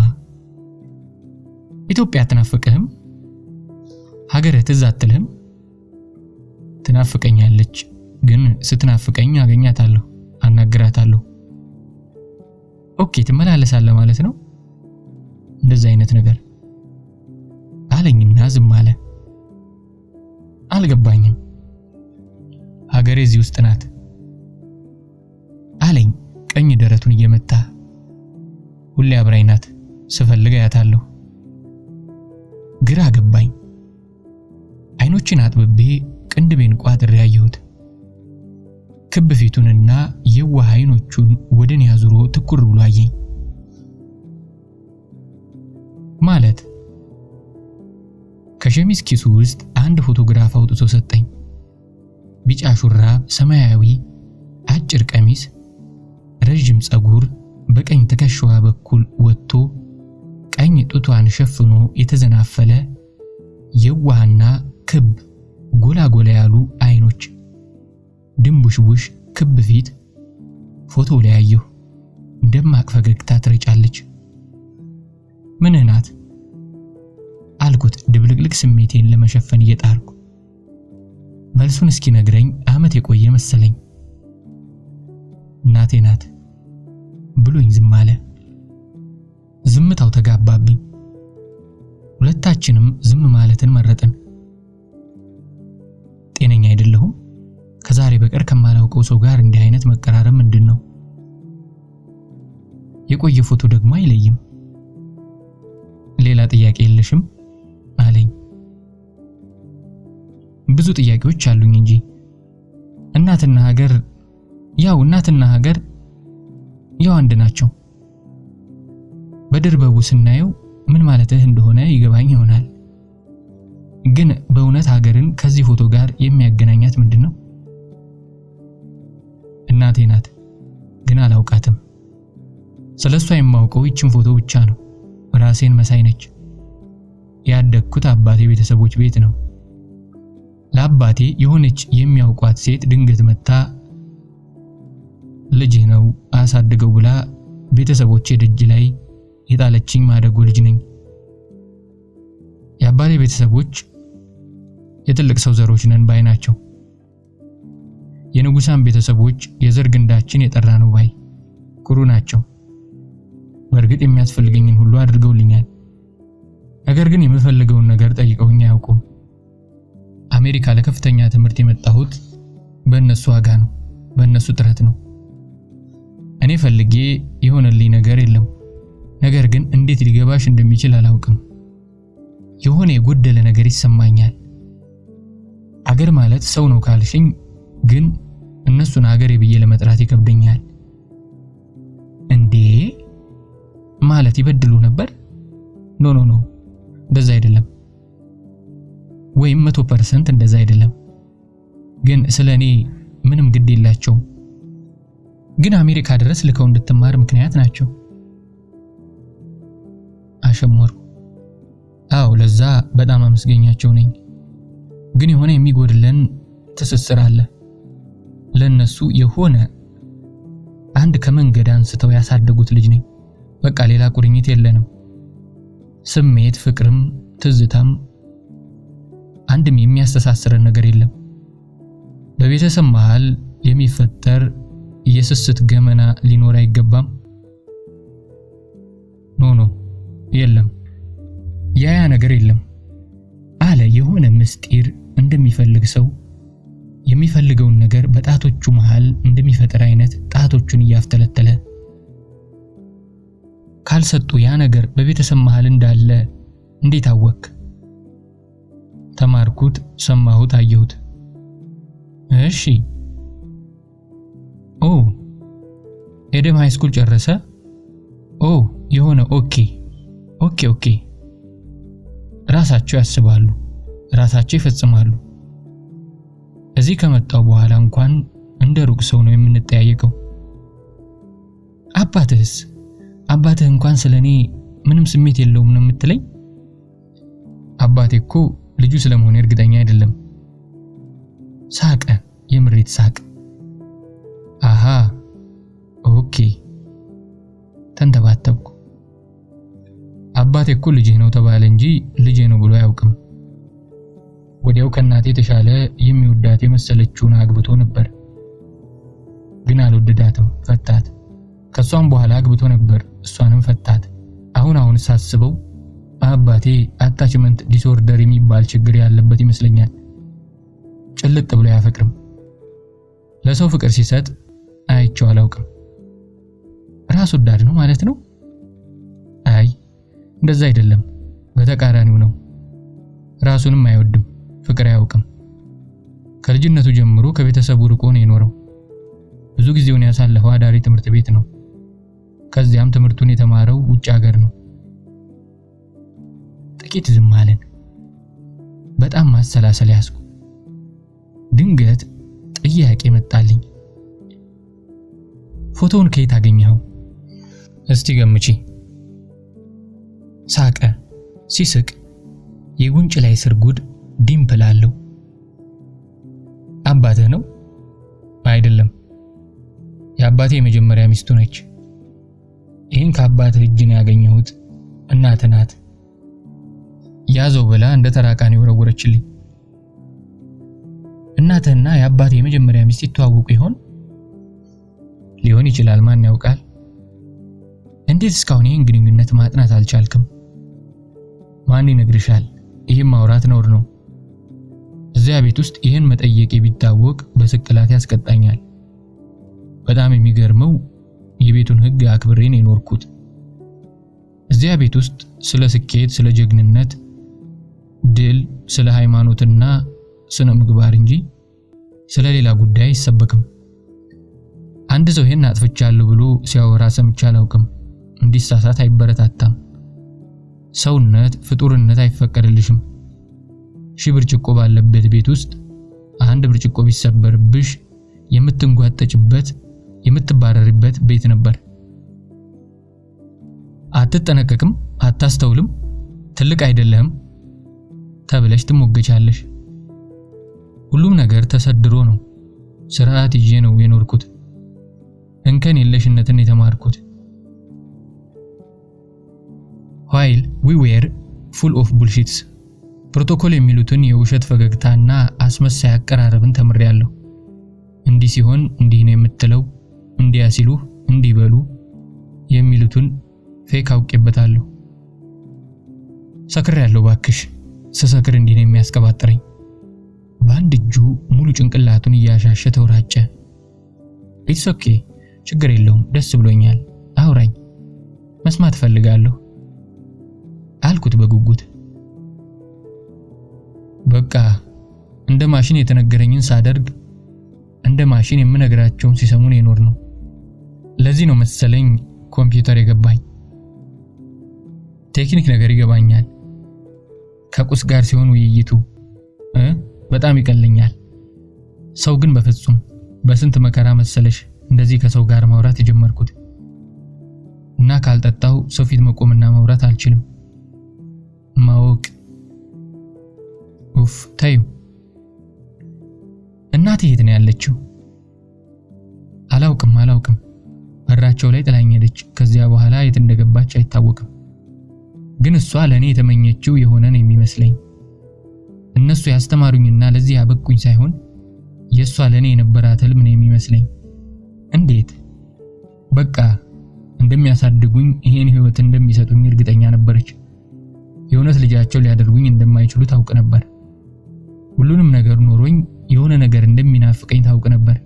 ኢትዮጵያ አትናፍቅህም? ሀገርህ ትዝ አትልህም? ትናፍቀኛለች፣ ግን ስትናፍቀኝ አገኛታለሁ፣ አናግራታለሁ። ኦኬ ትመላለሳለህ ማለት ነው? እንደዛ አይነት ነገር አለኝና ዝም አለ። አልገባኝም። ሀገሬ እዚህ ውስጥ ናት አለኝ ቀኝ ደረቱን እየመታ። ሁሌ አብራኝ ናት፣ ስፈልግ አያታለሁ። ግራ ገባኝ። አይኖችን አጥብቤ ቅንድቤን ቋጥሬ ያየሁት ክብ ፊቱንና የዋህ አይኖቹን ወደኔ አዙሮ ትኩር ብሎ አየኝ። ማለት ከሸሚዝ ኪሱ ውስጥ አንድ ፎቶግራፍ አውጥቶ ሰጠኝ። ቢጫ ሹራብ፣ ሰማያዊ አጭር ቀሚስ፣ ረጅም ጸጉር በቀኝ ትከሻዋ በኩል ወጥቶ ቀኝ ጡቷን ሸፍኖ የተዘናፈለ የዋህና ክብ ጎላ ጎላ ያሉ አይኖች፣ ድንቡሽቡሽ ክብ ፊት ፎቶ ላይ አየሁ። ደማቅ ፈገግታ ትረጫለች። ምንህ ናት አልኩት ድብልቅልቅ ስሜቴን ለመሸፈን እየጣርኩ። መልሱን እስኪነግረኝ ዓመት የቆየ መሰለኝ። እናቴ ናት ብሎኝ ዝም አለ። ዝምታው ተጋባብኝ። ሁለታችንም ዝም ማለትን መረጥን። ጤነኛ አይደለሁም። ከዛሬ በቀር ከማላውቀው ሰው ጋር እንዲህ አይነት መቀራረብ ምንድነው? የቆየ ፎቶ ደግሞ አይለይም። ሌላ ጥያቄ የለሽም አለኝ። ብዙ ጥያቄዎች አሉኝ እንጂ እናትና ሀገር ያው አንድ ናቸው። በድርበቡ ስናየው ምን ማለትህ እንደሆነ ይገባኝ ይሆናል። ግን በእውነት ሀገርን ከዚህ ፎቶ ጋር የሚያገናኛት ምንድነው? እናቴ ናት፣ ግን አላውቃትም። ስለሷ የማውቀው ይችን ፎቶ ብቻ ነው። ራሴን መሳይ ነች። ያደግኩት አባቴ ቤተሰቦች ቤት ነው። ለአባቴ የሆነች የሚያውቋት ሴት ድንገት መጣ ልጅህ ነው አሳድገው ብላ ቤተሰቦቼ ደጅ ላይ የጣለችኝ ማደጎ ልጅ ነኝ። የአባቴ ቤተሰቦች የትልቅ ሰው ዘሮች ነን ባይ ናቸው። የንጉሳን ቤተሰቦች የዘር ግንዳችን የጠራ ነው ባይ ኩሩ ናቸው። በእርግጥ የሚያስፈልገኝን ሁሉ አድርገውልኛል። ነገር ግን የምፈልገውን ነገር ጠይቀውኝ አያውቁም። አሜሪካ ለከፍተኛ ትምህርት የመጣሁት በእነሱ ዋጋ ነው፣ በእነሱ ጥረት ነው። እኔ ፈልጌ የሆነልኝ ነገር የለም። ነገር ግን እንዴት ሊገባሽ እንደሚችል አላውቅም። የሆነ የጎደለ ነገር ይሰማኛል። አገር ማለት ሰው ነው ካልሽኝ ግን እነሱን አገሬ ብዬ ለመጥራት ይከብደኛል። እንዴ ማለት ይበድሉ ነበር? ኖ እንደዛ አይደለም። ወይም 100% እንደዛ አይደለም። ግን ስለኔ ምንም ግድ የላቸውም። ግን አሜሪካ ድረስ ልከው እንድትማር ምክንያት ናቸው። አሸሞርኩ። አዎ ለዛ በጣም አመስገኛቸው ነኝ። ግን የሆነ የሚጎድለን ትስስር አለ። ለነሱ የሆነ አንድ ከመንገድ አንስተው ያሳደጉት ልጅ ነኝ። በቃ ሌላ ቁርኝት የለንም። ስሜት፣ ፍቅርም ትዝታም አንድም የሚያስተሳስረን ነገር የለም። በቤተሰብ መሃል የሚፈጠር የስስት ገመና ሊኖር አይገባም። ኖ የለም፣ ያ ነገር የለም አለ የሆነ ምስጢር እንደሚፈልግ ሰው የሚፈልገውን ነገር በጣቶቹ መሃል እንደሚፈጠር አይነት ጣቶቹን እያፍተለተለ። ካልሰጡ ያ ነገር በቤተሰብ መሃል እንዳለ እንዴት አወቅ? ተማርኩት፣ ሰማሁት፣ አየሁት። እሺ ኤደም ሃይስኩል ጨረሰ? የሆነ ኦኬ ራሳቸው ያስባሉ፣ ራሳቸው ይፈጽማሉ። እዚህ ከመጣው በኋላ እንኳን እንደ ሩቅ ሰው ነው የምንጠያየቀው። አባትህ እንኳን ስለኔ ምንም ስሜት የለውም ነው የምትለኝ? አባቴ እኮ ልጁ ስለመሆነ እርግጠኛ አይደለም። ሳቀ፣ የምሬት ሳቅ። አሃ ኦኬ ተንተባተብኩ። አባቴ እኮ ልጅህ ነው ተባለ እንጂ ልጄ ነው ብሎ አያውቅም። ወዲያው ከእናቴ የተሻለ የሚወዳት የመሰለችውን አግብቶ ነበር፣ ግን አልወደዳትም፣ ፈታት። ከሷም በኋላ አግብቶ ነበር፣ እሷንም ፈታት። አሁን ሳስበው አባቴ አታችመንት ዲስኦርደር የሚባል ችግር ያለበት ይመስለኛል። ጭልጥ ብሎ አያፈቅርም። ለሰው ፍቅር ሲሰጥ አይቼው አላውቅም። ራስ ወዳድ ነው ማለት ነው? አይ እንደዛ አይደለም፣ በተቃራኒው ነው። ራሱንም አይወድም፣ ፍቅር አያውቅም። ከልጅነቱ ጀምሮ ከቤተሰቡ ርቆ ነው የኖረው። ብዙ ጊዜውን ያሳለፈው አዳሪ ትምህርት ቤት ነው። ከዚያም ትምህርቱን የተማረው ውጭ ሀገር ነው። ጥቂት ዝም አለን። በጣም ማሰላሰል ያዝኩ። ድንገት ጥያቄ መጣልኝ። ፎቶውን ከየት አገኘኸው? እስቲ ገምጪ። ሳቀ። ሲስቅ የጉንጭ ላይ ስርጉድ ዲምፕል አለው። አባትህ ነው? አይደለም፣ የአባቴ የመጀመሪያ ሚስቱ ነች። ይህን ከአባትህ እጅ ነው ያገኘሁት። እናትህ ናት። ያዘው ብላ እንደ ተራቃኒ ወረወረችልኝ። እናትህና የአባቴ የመጀመሪያ ሚስት ይተዋወቁ ይሆን? ሊሆን ይችላል፣ ማን ያውቃል? እንዴት እስካሁን ይህን ግንኙነት ማጥናት አልቻልክም? ማን ይነግርሻል? ይህም ማውራት ነውር ነው። እዚያ ቤት ውስጥ ይህን መጠየቄ ቢታወቅ በስቅላት ያስቀጣኛል። በጣም የሚገርመው የቤቱን ሕግ አክብሬን የኖርኩት። እዚያ ቤት ውስጥ ስለ ስኬት፣ ስለ ጀግንነት፣ ድል፣ ስለ ሃይማኖትና ስነ ምግባር እንጂ ስለ ሌላ ጉዳይ አይሰበክም። አንድ ሰው ይሄን አጥፍቻለሁ ብሎ ሲያወራ ሰምቼ አላውቅም። እንዲሳሳት አይበረታታም። ሰውነት፣ ፍጡርነት አይፈቀድልሽም። ሺህ ብርጭቆ ባለበት ቤት ውስጥ አንድ ብርጭቆ ቢሰበርብሽ የምትንጓጠጭበት የምትባረርበት ቤት ነበር። አትጠነቀቅም፣ አታስተውልም፣ ትልቅ አይደለህም ተብለሽ ትሞገቻለሽ። ሁሉም ነገር ተሰድሮ ነው። ስርዓት ይዤ ነው የኖርኩት። እንከን የለሽነትን የተማርኩት። while we were full of bullshits ፕሮቶኮል የሚሉትን የውሸት ፈገግታና አስመሳይ አቀራረብን ተምሬያለሁ። እንዲህ ሲሆን እንዲህ ነው የምትለው፣ እንዲያ ሲሉ እንዲህ በሉ የሚሉትን ፌክ አውቄበታለሁ። ሰክሬያለሁ ባክሽ። ስሰክር እንዲህ ነው የሚያስቀባጥረኝ። በአንድ እጁ ሙሉ ጭንቅላቱን እያሻሸ ተወራጨ። ኢትስ ኦኬ፣ ችግር የለውም፣ ደስ ብሎኛል፣ አውራኝ፣ መስማት ፈልጋለሁ አልኩት በጉጉት። በቃ እንደ ማሽን የተነገረኝን ሳደርግ እንደ ማሽን የምነግራቸውን ሲሰሙን የኖር ነው። ለዚህ ነው መሰለኝ ኮምፒውተር የገባኝ። ቴክኒክ ነገር ይገባኛል። ከቁስ ጋር ሲሆን ውይይቱ በጣም ይቀለኛል። ሰው ግን በፍጹም። በስንት መከራ መሰለሽ እንደዚህ ከሰው ጋር ማውራት የጀመርኩት። እና ካልጠጣው ሰው ፊት መቆምና ማውራት አልችልም። ማወቅ ታዩ። እናቴ የት ነው ያለችው? አላውቅም። በራቸው ላይ ጥላኝ ሄደች። ከዚያ በኋላ የት እንደገባች አይታወቅም። ግን እሷ ለኔ የተመኘችው የሆነን የሚመስለኝ። እነሱ ያስተማሩኝና ለዚህ ያበቁኝ ሳይሆን የሷ ለኔ የነበራት ህልም ነው የሚመስለኝ። እንዴት? በቃ እንደሚያሳድጉኝ ይሄን ህይወት እንደሚሰጡኝ እርግጠኛ ነበረች። የእውነት ልጃቸው ሊያደርጉኝ እንደማይችሉ ታውቅ ነበር። ሁሉንም ነገር ኖሮኝ የሆነ ነገር እንደሚናፍቀኝ ታውቅ ነበር።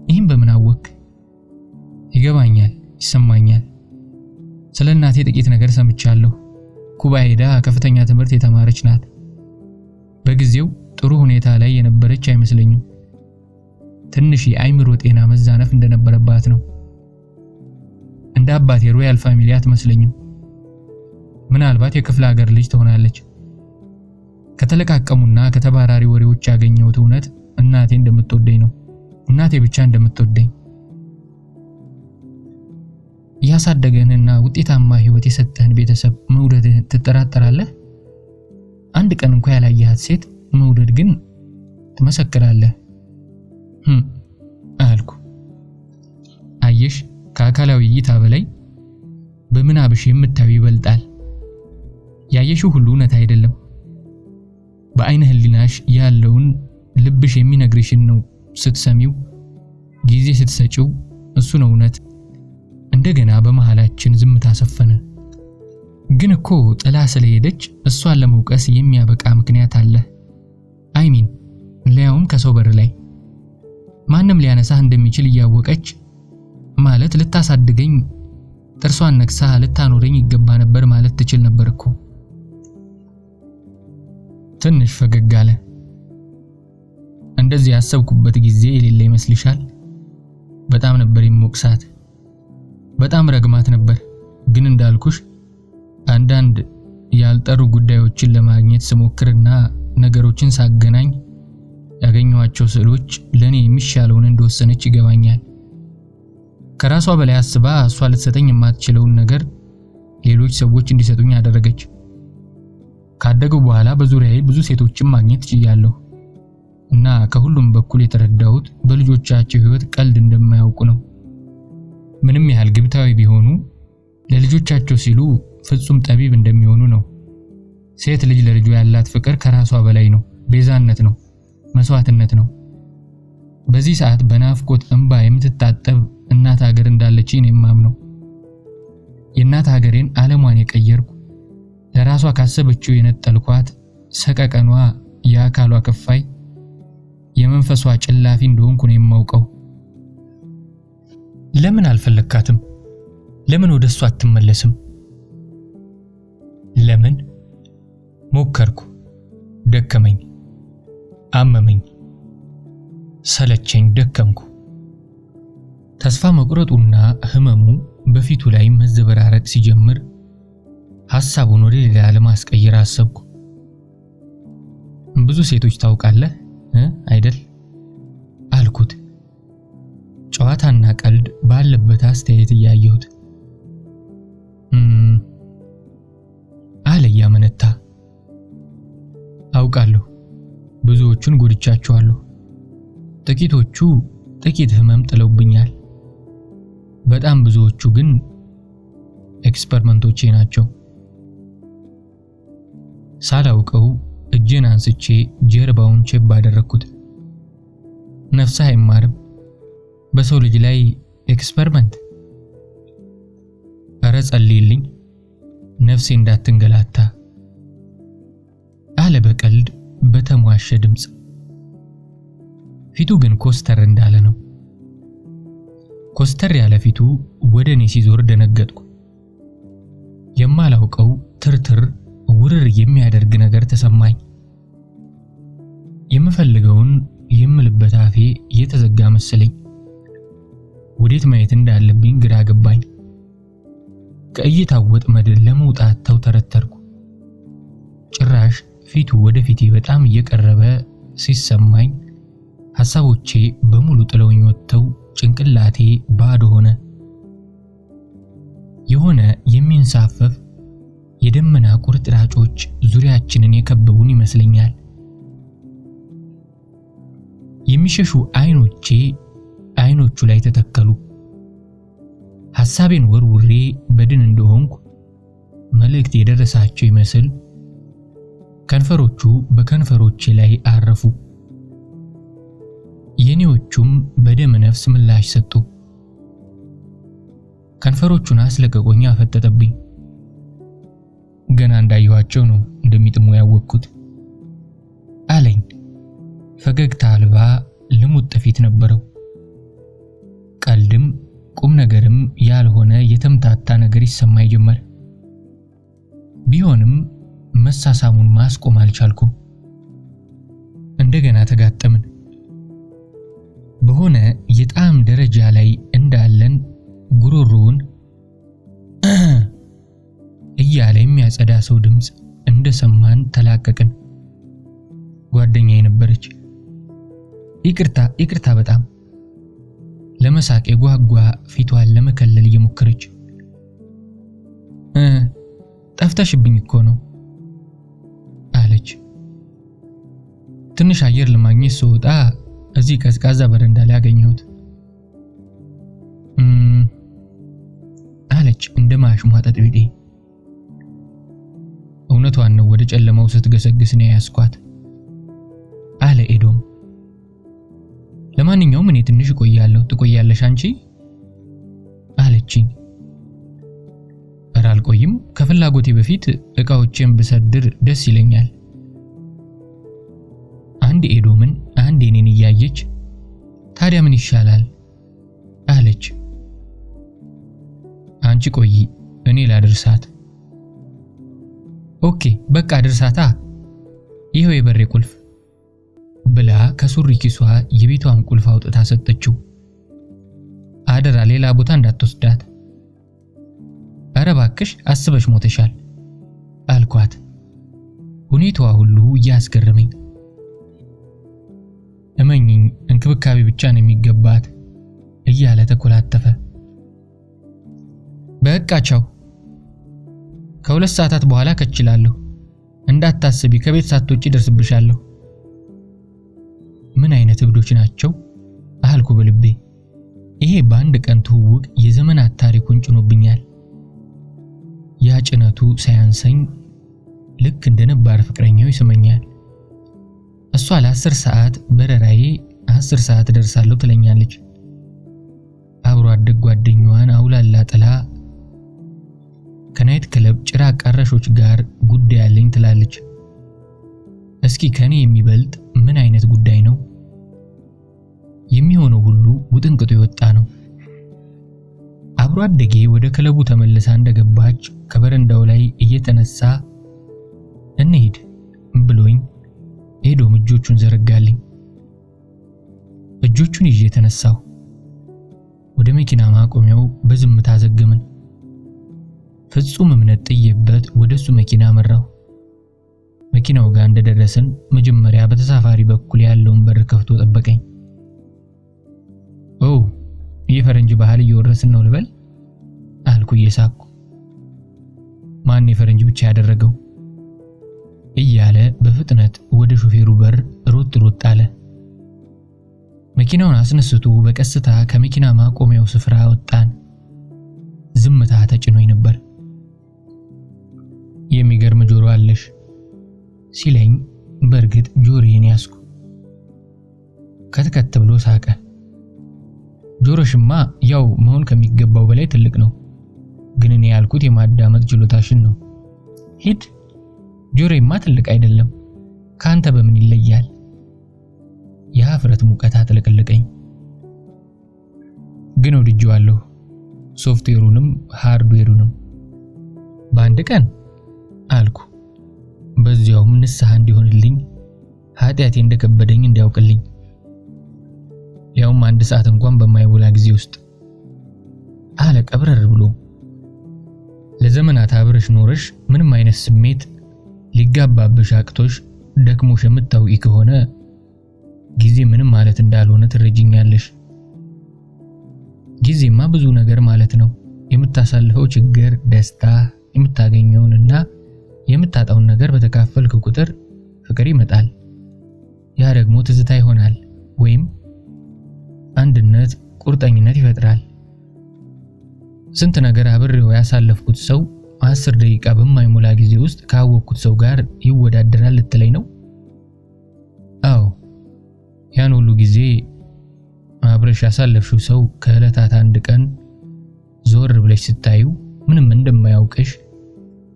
ይህን በምን አወቅ? ይገባኛል፣ ይሰማኛል። ስለ እናቴ ጥቂት ነገር ሰምቻለሁ። ኩባ ሄዳ ከፍተኛ ትምህርት የተማረች ናት። በጊዜው ጥሩ ሁኔታ ላይ የነበረች አይመስለኝም። ትንሽ የአይምሮ ጤና መዛነፍ እንደነበረባት ነው። እንደ አባቴ ሮያል ፋሚሊ አትመስለኝም። ምናልባት የክፍለ ሀገር ልጅ ትሆናለች። ከተለቃቀሙና ከተባራሪ ወሬዎች ያገኘሁት እውነት እናቴ እንደምትወደኝ ነው። እናቴ ብቻ እንደምትወደኝ። ያሳደገንና ውጤታማ ህይወት የሰጠህን ቤተሰብ መውደድህን ትጠራጠራለህ? አንድ ቀን እንኳን ያላየሃት ሴት መውደድ ግን ትመሰክራለህ አልኩ። አየሽ፣ ከአካላዊ እይታ በላይ በምናብሽ የምታዩ ይበልጣል። ያየሽው ሁሉ እውነት አይደለም። በአይነ ህሊናሽ ያለውን ልብሽ የሚነግርሽን ነው ስትሰሚው፣ ጊዜ ስትሰጪው እሱ ነው እውነት። እንደገና በመሃላችን ዝምታ ሰፈነ። ግን እኮ ጥላ ስለሄደች እሷን ለመውቀስ የሚያበቃ ምክንያት አለ። አይሚን ሊያውም ከሰው በር ላይ ማንም ሊያነሳህ እንደሚችል እያወቀች ማለት ልታሳድገኝ ጥርሷን ነክሳ ልታኖረኝ ይገባ ነበር ማለት ትችል ነበር እኮ። ትንሽ ፈገግ አለ። እንደዚህ ያሰብኩበት ጊዜ የሌለ ይመስልሻል? በጣም ነበር የምወቅሳት፣ በጣም ረግማት ነበር። ግን እንዳልኩሽ አንዳንድ ያልጠሩ ጉዳዮችን ለማግኘት ስሞክርና ነገሮችን ሳገናኝ ያገኘኋቸው ስዕሎች ለኔ የሚሻለውን እንደወሰነች ይገባኛል። ከራሷ በላይ አስባ እሷ ልትሰጠኝ የማትችለውን ነገር ሌሎች ሰዎች እንዲሰጡኝ አደረገች። ካደጉ በኋላ በዙሪያዬ ብዙ ሴቶችን ማግኘት ችያለሁ እና ከሁሉም በኩል የተረዳሁት በልጆቻቸው ህይወት ቀልድ እንደማያውቁ ነው። ምንም ያህል ግብታዊ ቢሆኑ ለልጆቻቸው ሲሉ ፍጹም ጠቢብ እንደሚሆኑ ነው። ሴት ልጅ ለልጇ ያላት ፍቅር ከራሷ በላይ ነው፣ ቤዛነት ነው፣ መስዋዕትነት ነው። በዚህ ሰዓት በናፍቆት እንባ የምትታጠብ እናት ሀገር እንዳለችኝ የማምነው። የእናት ሀገሬን ዓለሟን የቀየርኩ ለራሷ ካሰበችው የነጠልኳት ሰቀቀኗ የአካሏ ክፋይ የመንፈሷ ጭላፊ እንደሆንኩ ነው የማውቀው። ለምን አልፈለካትም? ለምን ወደሷ አትመለስም? ለምን? ሞከርኩ፣ ደከመኝ፣ አመመኝ፣ ሰለቸኝ፣ ደከምኩ። ተስፋ መቁረጡና ህመሙ በፊቱ ላይ መዘበራረቅ ሲጀምር ሐሳቡን ወደ ሌላ ለማስቀየር አሰብኩ። ብዙ ሴቶች ታውቃለህ አይደል አልኩት፣ ጨዋታና ቀልድ ባለበት አስተያየት እያየሁት። አለ ያመነታ። አውቃለሁ፣ ብዙዎቹን ጎድቻቸዋለሁ። ጥቂቶቹ ጥቂት ህመም ጥለውብኛል። በጣም ብዙዎቹ ግን ኤክስፐሪመንቶቼ ናቸው። ሳላውቀው እጄን አንስቼ ጀርባውን ቸብ አደረኩት። ነፍስህ አይማርም፣ በሰው ልጅ ላይ ኤክስፐሪመንት? ኧረ ጸልይልኝ ነፍሴ እንዳትንገላታ አለ በቀልድ በተሟሸ ድምፅ። ፊቱ ግን ኮስተር እንዳለ ነው። ኮስተር ያለ ፊቱ ወደ እኔ ሲዞር ደነገጥኩ። የማላውቀው ትርትር ውርር የሚያደርግ ነገር ተሰማኝ። የምፈልገውን የምልበት አፌ የተዘጋ መሰለኝ። ወዴት ማየት እንዳለብኝ ግራ ገባኝ። ከእይታው ወጥመድ ለመውጣት ተውተረተርኩ። ጭራሽ ፊቱ ወደፊቴ በጣም እየቀረበ ሲሰማኝ ሐሳቦቼ በሙሉ ጥለውኝ ወጥተው ጭንቅላቴ ባዶ ሆነ። የሆነ የሚንሳፈፍ የደመና ቁርጥራጮች ዙሪያችንን የከበቡን ይመስለኛል። የሚሸሹ አይኖቹ ላይ ተተከሉ። ሐሳቤን ወርውሬ በድን እንደሆንኩ መልእክት የደረሳቸው ይመስል ከንፈሮቹ በከንፈሮቼ ላይ አረፉ። የኔዎቹም በደም ነፍስ ምላሽ ሰጡ። ከንፈሮቹን አስለቀቆኝ አፈጠጠብኝ። ገና እንዳየኋቸው ነው እንደሚጥሙ ያወቅኩት አለኝ። ፈገግታ አልባ ልሙጥ ፊት ነበረው። ቀልድም ቁም ነገርም ያልሆነ የተምታታ ነገር ይሰማኝ ጀመር። ቢሆንም መሳሳሙን ማስቆም አልቻልኩም። እንደገና ተጋጠምን። በሆነ የጣም ደረጃ ላይ እንዳለን ጉሮሮውን እያለ የሚያጸዳ ሰው ድምጽ እንደሰማን ተላቀቅን። ጓደኛዬ ነበረች። ይቅርታ በጣም ለመሳቅ የጓጓ ፊቷን ለመከለል እየሞከረች ጠፍተሽብኝ እኮ ነው አለች። ትንሽ አየር ለማግኘት ስወጣ እዚህ ቀዝቃዛ በረንዳ ላይ አገኘሁት አለች እንደ ማሽሟጠጥ ቢጤ። እውነቷን ነው። ወደ ጨለማው ስትገሰግስ ነው ያስኳት አለ ኤዶም። ለማንኛውም እኔ ትንሽ እቆያለሁ። ትቆያለሽ አንቺ አለችኝ። አልቆይም። ከፍላጎቴ በፊት እቃዎችን ብሰድር ደስ ይለኛል። አንድ ኤዶምን አንድ እኔን እያየች ታዲያ ምን ይሻላል አለች። አንቺ ቆይ እኔ ላድርሳት። ኦኬ በቃ ድርሳታ፣ ይሄው የበሬ ቁልፍ ብላ ከሱሪ ኪሷ የቤቷን ቁልፍ አውጥታ ሰጠችው። አደራ ሌላ ቦታ እንዳትወስዳት። አረ እባክሽ አስበሽ ሞተሻል አልኳት። ሁኔታዋ ሁሉ እያስገረመኝ። እመኚኝ እንክብካቤ ብቻ ነው የሚገባት እያለ ተኮላተፈ። በቃ ቻው፣ ከ2 ሰዓታት በኋላ ከችላለሁ። እንዳታስቢ ከቤት ሳትወጪ ደርስብሻለሁ። ምን አይነት እብዶች ናቸው አልኩ በልቤ። ይሄ በአንድ ቀን ትውውቅ የዘመናት ታሪኩን ጭኖብኛል። ያ ጭነቱ ሳያንሰኝ ልክ እንደ ነባር ፍቅረኛው ይስመኛል። እሷ ለ10 ሰዓት በረራዬ 10 ሰዓት ደርሳለሁ ትለኛለች። አብሮ አደግ ጓደኛዋን አውላላ ጥላ ከናይት ክለብ ጭራቅ ቀረሾች ጋር ጉዳይ ያለኝ ትላለች። እስኪ ከኔ የሚበልጥ ምን አይነት ጉዳይ ነው? የሚሆነው ሁሉ ውጥንቅጡ የወጣ ነው። አብሮ አደጌ ወደ ክለቡ ተመልሳ እንደገባች ከበረንዳው ላይ እየተነሳ እንሂድ ብሎኝ ኤዶም እጆቹን ዘረጋልኝ። እጆቹን ይዤ ተነሳሁ። ወደ መኪና ማቆሚያው በዝምታ ዘገምን። ፍጹም እምነት ጥዬበት ወደሱ መኪና መራሁ። መኪናው ጋር እንደደረስን መጀመሪያ በተሳፋሪ በኩል ያለውን በር ከፍቶ ጠበቀኝ። ኦ የፈረንጅ ባህል እየወረስን ነው ልበል አልኩ እየሳኩ። ማን የፈረንጅ ብቻ ያደረገው እያለ በፍጥነት ወደ ሾፌሩ በር ሮጥ አለ። መኪናውን አስነስቶ በቀስታ ከመኪና ማቆሚያው ስፍራ ወጣን። ዝምታ ተጭኖኝ ነበር። የሚገርም ጆሮ አለሽ ሲለኝ በርግጥ ጆሮዬን ያስኩ። ከተከተ ብሎ ሳቀ። ጆሮሽማ ያው መሆን ከሚገባው በላይ ትልቅ ነው፣ ግን እኔ ያልኩት የማዳመጥ ችሎታሽን ነው። ሂድ። ጆሮዬማ ትልቅ አይደለም፣ ካንተ በምን ይለያል? የሀፍረት ሙቀት አጥለቀለቀኝ። ግን ወድጄዋለሁ፣ ሶፍትዌሩንም ሃርድዌሩንም በአንድ ቀን አልኩ። በዚያውም ንስሐ እንዲሆንልኝ ኃጢአቴ እንደከበደኝ እንዲያውቅልኝ፣ ያውም 1 ሰዓት እንኳን በማይሞላ ጊዜ ውስጥ አለ ቀብረር ብሎ። ለዘመናት አብረሽ ኖረሽ ምንም አይነት ስሜት ሊጋባብሽ አቅቶሽ ደክሞሽ የምታውቂ ከሆነ ጊዜ ምንም ማለት እንዳልሆነ ትረጅኛለሽ። ጊዜማ ብዙ ነገር ማለት ነው። የምታሳልፈው ችግር፣ ደስታ፣ የምታገኘውንና የምታጣውን ነገር በተካፈልክ ቁጥር ፍቅር ይመጣል። ያ ደግሞ ትዝታ ይሆናል ወይም አንድነት፣ ቁርጠኝነት ይፈጥራል። ስንት ነገር አብሬው ያሳለፍኩት ሰው 10 ደቂቃ በማይሞላ ጊዜ ውስጥ ካወቅኩት ሰው ጋር ይወዳደራል ልትለኝ ነው? አዎ፣ ያን ሁሉ ጊዜ አብረሽ ያሳለፍሽው ሰው ከዕለታት አንድ ቀን ዞር ብለሽ ስታዩ ምንም እንደማያውቅሽ፣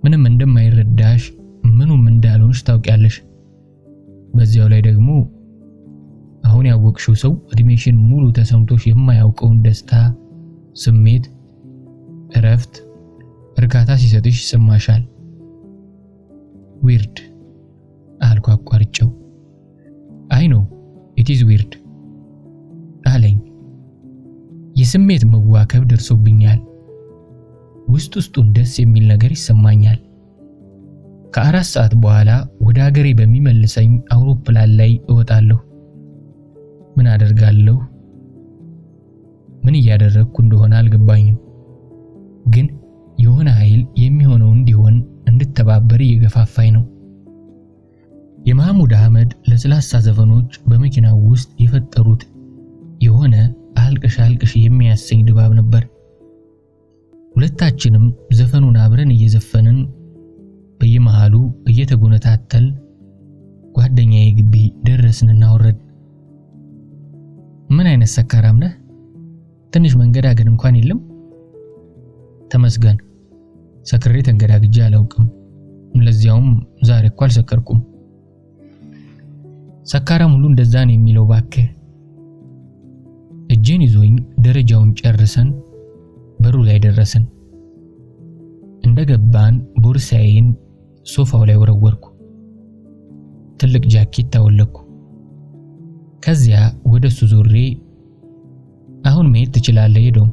ምንም እንደማይረዳሽ፣ ምኑም እንዳልሆንሽ ታውቂያለሽ። በዚያው ላይ ደግሞ አሁን ያወቅሽው ሰው እድሜሽን ሙሉ ተሰምቶሽ የማያውቀውን ደስታ፣ ስሜት፣ እረፍት፣ እርካታ ሲሰጥሽ ይሰማሻል። ዊርድ አልኩ አቋርጬው። አይ ኖ ኢት ኢዝ ዊርድ አለኝ። የስሜት መዋከብ ደርሶብኛል። ውስጡን ደስ የሚል ነገር ይሰማኛል። ከ4 ሰዓት በኋላ ወደ ሀገሬ በሚመልሰኝ አውሮፕላን ላይ እወጣለሁ። ምን አደርጋለሁ? ምን እያደረግኩ እንደሆነ አልገባኝም። ግን የሆነ ኃይል የሚሆነው እንዲሆን እንድተባበር እየገፋፋኝ ነው። የመሐሙድ አህመድ ለስላሳ ዘፈኖች በመኪናው ውስጥ የፈጠሩት የሆነ አልቅሽ የሚያሰኝ ድባብ ነበር። ሁለታችንም ዘፈኑን አብረን እየዘፈንን በየመሃሉ እየተጎነታተል ጓደኛዬ ግቢ ደረስንና ወረድን። ምን አይነት ሰካራም ነህ? ትንሽ መንገዳገድ እንኳን የለም? ተመስገን፣ ሰክሬ ተንገዳግጄ አላውቅም። ለዚያውም ዛሬ እኮ አልሰከርኩም። ሰካራም ሁሉ እንደዛ ነው የሚለው ባክህ። እጄን ይዞኝ ደረጃውን ጨርሰን በሩ ላይ ደረስን። እንደገባን ቦርሳዬን ሶፋው ላይ ወረወርኩ። ትልቅ ጃኬት ታወለኩ። ከዚያ ወደሱ ዞሬ አሁን መሄድ ትችላለህ ሄዶም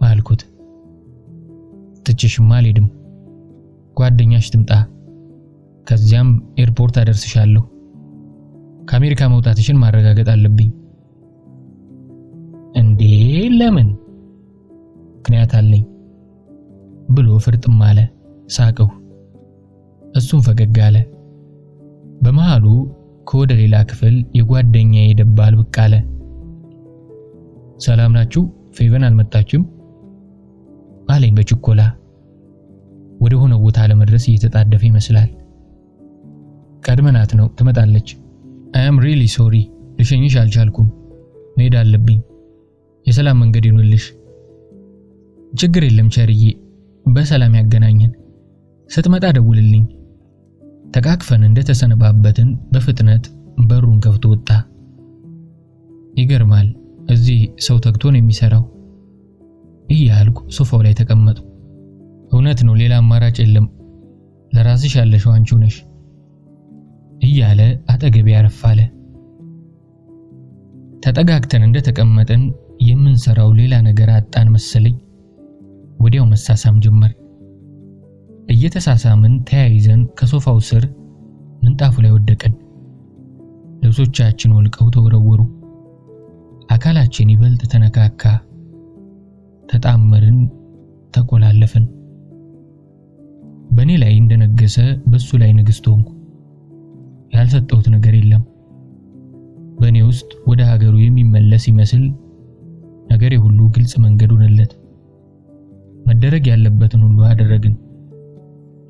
አልኩት። ትችሽማ አልሄድም፣ ጓደኛሽ ትምጣ፣ ከዚያም ኤርፖርት አደርስሻለሁ። ከአሜሪካ መውጣትሽን ማረጋገጥ አለብኝ። እንዴ ለምን? ምክንያት አለኝ ብሎ ፍርጥም አለ። ሳቀው። እሱም ፈገግ አለ። በመሃሉ ከወደ ሌላ ክፍል የጓደኛዬ ደባል ብቅ አለ። ሰላም ናችሁ? ፌቨን አልመጣችም አለኝ በችኮላ። ወደ ሆነ ቦታ ለመድረስ እየተጣደፈ ይመስላል። ቀድመናት ነው፣ ትመጣለች። I am really sorry፣ ልሸኝሽ አልቻልኩም፣ መሄድ አለብኝ። የሰላም መንገድ ይሁንልሽ። ችግር የለም ቸርዬ፣ በሰላም ያገናኘን። ስትመጣ ደውልልኝ። ተቃቅፈን እንደተሰነባበትን በፍጥነት በሩን ከፍቶ ወጣ። ይገርማል፣ እዚህ ሰው ተግቶ ነው የሚሰራው እያልኩ ሶፋው ላይ ተቀመጥኩ። እውነት ነው፣ ሌላ አማራጭ የለም። ለራስሽ ያለሽው አንቺው ነሽ እያለ አጠገቤ ያረፋለ። ተጠጋግተን እንደተቀመጥን የምንሰራው ሌላ ነገር አጣን መሰለኝ። ወዲያው መሳሳም ጀመር። እየተሳሳምን ተያይዘን ከሶፋው ስር ምንጣፉ ላይ ወደቀን። ልብሶቻችን ወልቀው ተወረወሩ። አካላችን ይበልጥ ተነካካ። ተጣመርን፣ ተቆላለፍን። በእኔ ላይ እንደነገሰ በሱ ላይ ንግስት ሆንኩ። ያልሰጠሁት ነገር የለም። በእኔ ውስጥ ወደ ሀገሩ የሚመለስ ይመስል ነገሬ ሁሉ ግልጽ መንገድ ሆነለት። መደረግ ያለበትን ሁሉ አደረግን።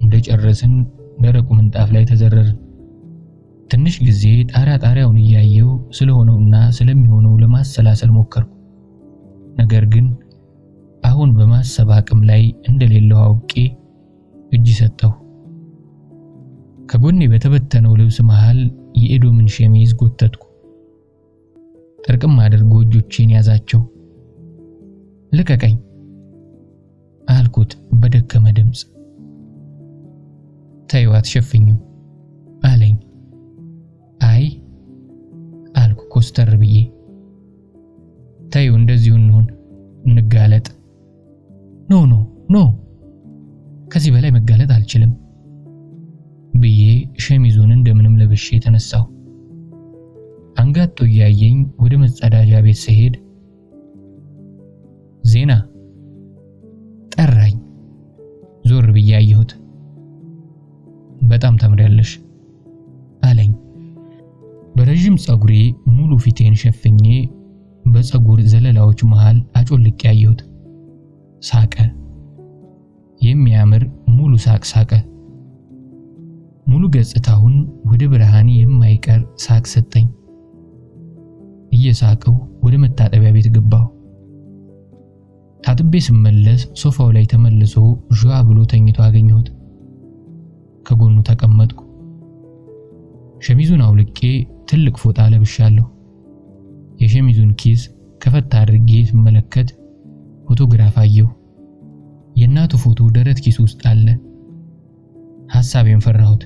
እንደጨረስን ደረቁ ምንጣፍ ላይ ተዘረርን። ትንሽ ጊዜ ጣሪያውን እያየው ስለሆነውና ስለሚሆነው ለማሰላሰል ሞከርኩ። ነገር ግን አሁን በማሰብ አቅም ላይ እንደሌለው አውቄ እጅ ሰጠሁ። ከጎኔ በተበተነው ልብስ መሃል የኤዶምን ሸሚዝ ጎተትኩ። ጥርቅም አድርጎ እጆቼን ያዛቸው። ልቀቀኝ አልኩት በደከመ ድምፅ። ተይው አትሸፍኝም አለኝ። አይ አልኩ ኮስተር ብዬ። ተይው እንደዚሁ እንሁን፣ እንጋለጥ። ኖ ከዚህ በላይ መጋለጥ አልችልም ብዬ ሸሚዙን እንደምንም ለብሼ ተነሳሁ። አንጋጦ እያየኝ ወደ መጸዳጃ ቤት ስሄድ ዜና ጠራኝ። ዞር ብዬ አየሁት። በጣም ታምሪያለሽ አለኝ። በረጅም ጸጉሬ ሙሉ ፊቴን ሸፍኜ በጸጉር ዘለላዎች መሃል አጮልቄ አየሁት። ሳቀ። የሚያምር ሙሉ ሳቅ ሳቀ። ሙሉ ገጽታውን ወደ ብርሃን የማይቀር ሳቅ ሰጠኝ። እየሳቀው ወደ መታጠቢያ ቤት ገባሁ። ታጥቤ ስመለስ ሶፋው ላይ ተመልሶ ዣ ብሎ ተኝቶ አገኘሁት። ከጎኑ ተቀመጥኩ። ሸሚዙን አውልቄ ትልቅ ፎጣ ለብሻለሁ። የሸሚዙን ኪስ ከፈታ አድርጌ ስመለከት ፎቶግራፍ አየሁ። የእናቱ ፎቶ ደረት ኪስ ውስጥ አለ። ሐሳቤን ፈራሁት።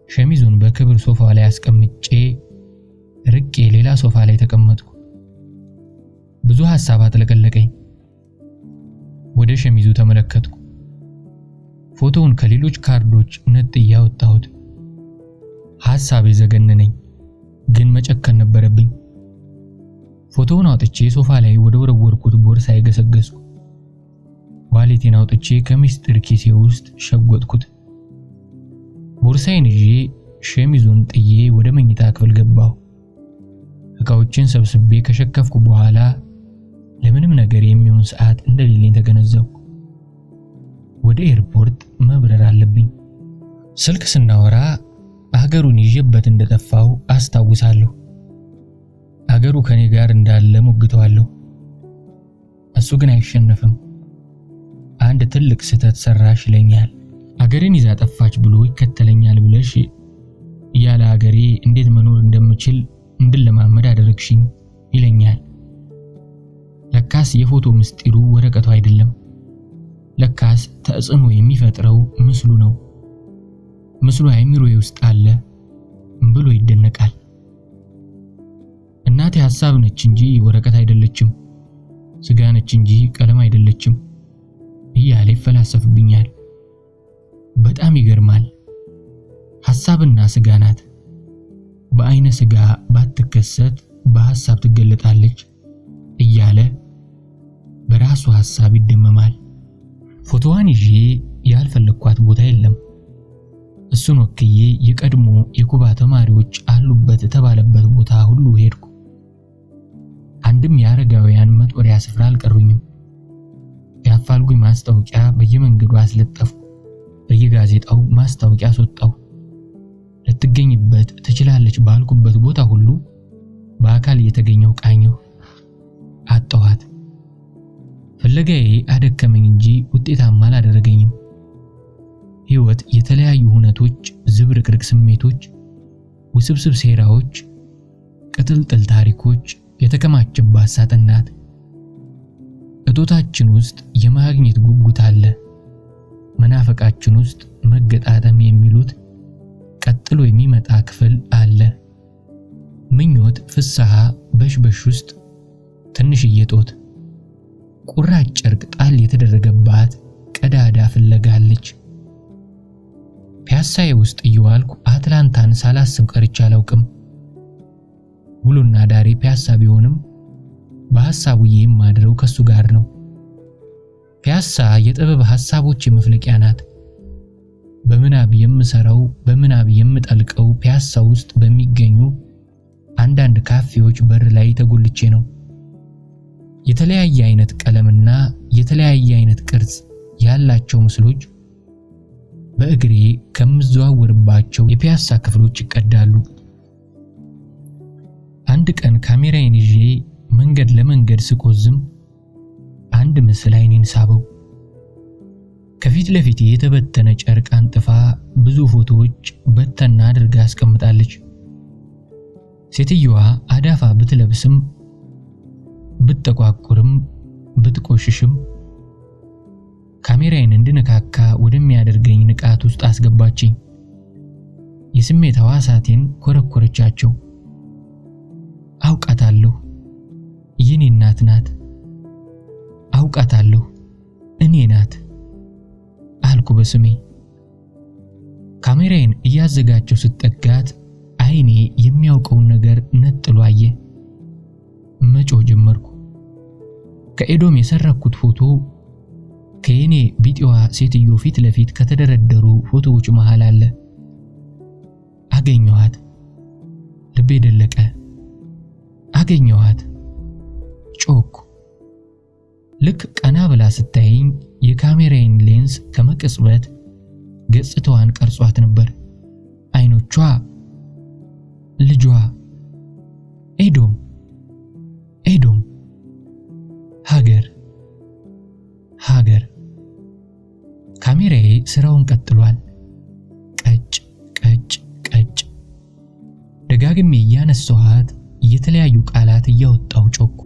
ሸሚዙን በክብር ሶፋ ላይ አስቀምጬ ርቄ ሌላ ሶፋ ላይ ተቀመጥኩ። ብዙ ሐሳብ አጥለቀለቀኝ። ወደ ሸሚዙ ተመለከትኩ። ፎቶውን ከሌሎች ካርዶች ነጥዬ አወጣሁት። ሐሳቤ ዘገነነኝ፣ ግን መጨከን ነበረብኝ። ፎቶውን አውጥቼ ሶፋ ላይ ወደ ወረወርኩት ቦርሳ ገሰገስኩ። ዋሌቴን አውጥቼ ከምስጢር ኪሴ ውስጥ ሸጎጥኩት። ቦርሳዬን ይዤ ሸሚዙን ጥዬ ወደ መኝታ ክፍል ገባሁ። ዕቃዎችን ሰብስቤ ከሸከፍኩ በኋላ ለምንም ነገር የሚሆን ሰዓት እንደሌለኝ ተገነዘብኩ። ወደ ኤርፖርት መብረር አለብኝ። ስልክ ስናወራ አገሩን ይዤበት እንደጠፋው አስታውሳለሁ። አገሩ ከኔ ጋር እንዳለ ሞግተዋለሁ። እሱ ግን አይሸነፍም። አንድ ትልቅ ስህተት ሰራሽ ይለኛል። አገሬን ይዛ ጠፋች ብሎ ይከተለኛል ብለሽ ያለ አገሬ እንዴት መኖር እንደምችል እንድለማመድ አደረግሽኝ ይለኛል። ለካስ የፎቶ ምስጢሩ ወረቀቱ አይደለም። ለካስ ተጽዕኖ የሚፈጥረው ምስሉ ነው። ምስሉ አይምሮዬ ውስጥ አለ ብሎ ይደነቃል። እናቴ ሐሳብ ነች እንጂ ወረቀት አይደለችም፣ ስጋ ነች እንጂ ቀለም አይደለችም እያለ ይፈላሰፍብኛል። በጣም ይገርማል። ሐሳብና ስጋ ናት። በአይነ ስጋ ባትከሰት በሐሳብ ትገለጣለች እያለ በራሱ ሐሳብ ይደመማል። ፎቶዋን ይዤ ያልፈለኳት ቦታ የለም። እሱን ወክዬ የቀድሞ የኩባ ተማሪዎች አሉበት ተባለበት ቦታ ሁሉ ሄድኩ። አንድም የአረጋውያን መጦሪያ ስፍራ አልቀሩኝም። የአፋልጉኝ ማስታወቂያ በየመንገዱ አስለጠፍኩ። በየጋዜጣው ማስታወቂያ አስወጣሁ። ልትገኝበት ትችላለች ባልኩበት ቦታ ሁሉ በአካል እየተገኘው ቃኘሁ። አጣኋት። ፍለጋዬ አደከመኝ እንጂ ውጤታማ አላደረገኝም። ሕይወት የተለያዩ ሁነቶች፣ ዝብርቅርቅ ስሜቶች፣ ውስብስብ ሴራዎች፣ ቅጥልጥል ታሪኮች የተከማቸባት ሳጥን ናት። እጦታችን ውስጥ የማግኘት ጉጉት አለ። መናፈቃችን ውስጥ መገጣጠም የሚሉት ቀጥሎ የሚመጣ ክፍል አለ። ምኞት፣ ፍስሐ፣ በሽበሽ ውስጥ ትንሽዬ ጦት፣ ቁራጭ ጨርቅ ጣል የተደረገባት ቀዳዳ ፍለጋለች። ፒያሳዬ ውስጥ እየዋልኩ አትላንታን ሳላስብ ቀርቼ አላውቅም። ውሎና ዳሬ ፒያሳ ቢሆንም በሐሳቡ የማድረው ከሱ ጋር ነው። ፒያሳ የጥበብ ሐሳቦች መፍለቂያ ናት። በምናብ የምሰራው በምናብ የምጠልቀው ፒያሳ ውስጥ በሚገኙ አንዳንድ ካፌዎች በር ላይ ተጎልቼ ነው። የተለያየ አይነት ቀለምና የተለያየ አይነት ቅርጽ ያላቸው ምስሎች በእግሬ ከምዘዋወርባቸው የፒያሳ ክፍሎች ይቀዳሉ። አንድ ቀን ካሜራዬን ይዤ መንገድ ለመንገድ ስቆዝም አንድ ምስል አይኔን ሳበው። ከፊት ለፊቴ የተበተነ ጨርቅ አንጥፋ ብዙ ፎቶዎች በተና አድርጋ አስቀምጣለች። ሴትየዋ አዳፋ ብትለብስም ብትጠቋቁርም ብትቆሽሽም ካሜራዬን እንድነካካ ወደሚያደርገኝ ንቃት ውስጥ አስገባችኝ። የስሜት ሕዋሳቴን ኮረኮረቻቸው። አውቃታለሁ፣ የኔ እናት ናት። አውቃታለሁ፣ እኔ ናት አልኩ በስሜ። ካሜራዬን እያዘጋጀው ስጠጋት አይኔ የሚያውቀውን ነገር ነጥሎ አየ። መጮህ ጀመርኩ። ከኤዶም የሰረኩት ፎቶ ከኔ ቢጤዋ ሴትዮ ፊት ለፊት ከተደረደሩ ፎቶዎች መሃል አለ። አገኘኋት። ልቤ ደለቀ። አገኘኋት። ጮኩ። ልክ ቀና ብላ ስታየኝ የካሜራዬን ሌንስ ከመቅጽበት ገጽታዋን ቀርጿት ነበር። አይኖቿ፣ ልጇ፣ ኤዶም፣ ኤዶም፣ ሀገር፣ ሀገር። ካሜራዬ ስራውን ቀጥሏል። ቀጭ ቀጭ ቀጭ። ደጋግሜ እያነሳኋት የተለያዩ ቃላት እያወጣው ጮኩ።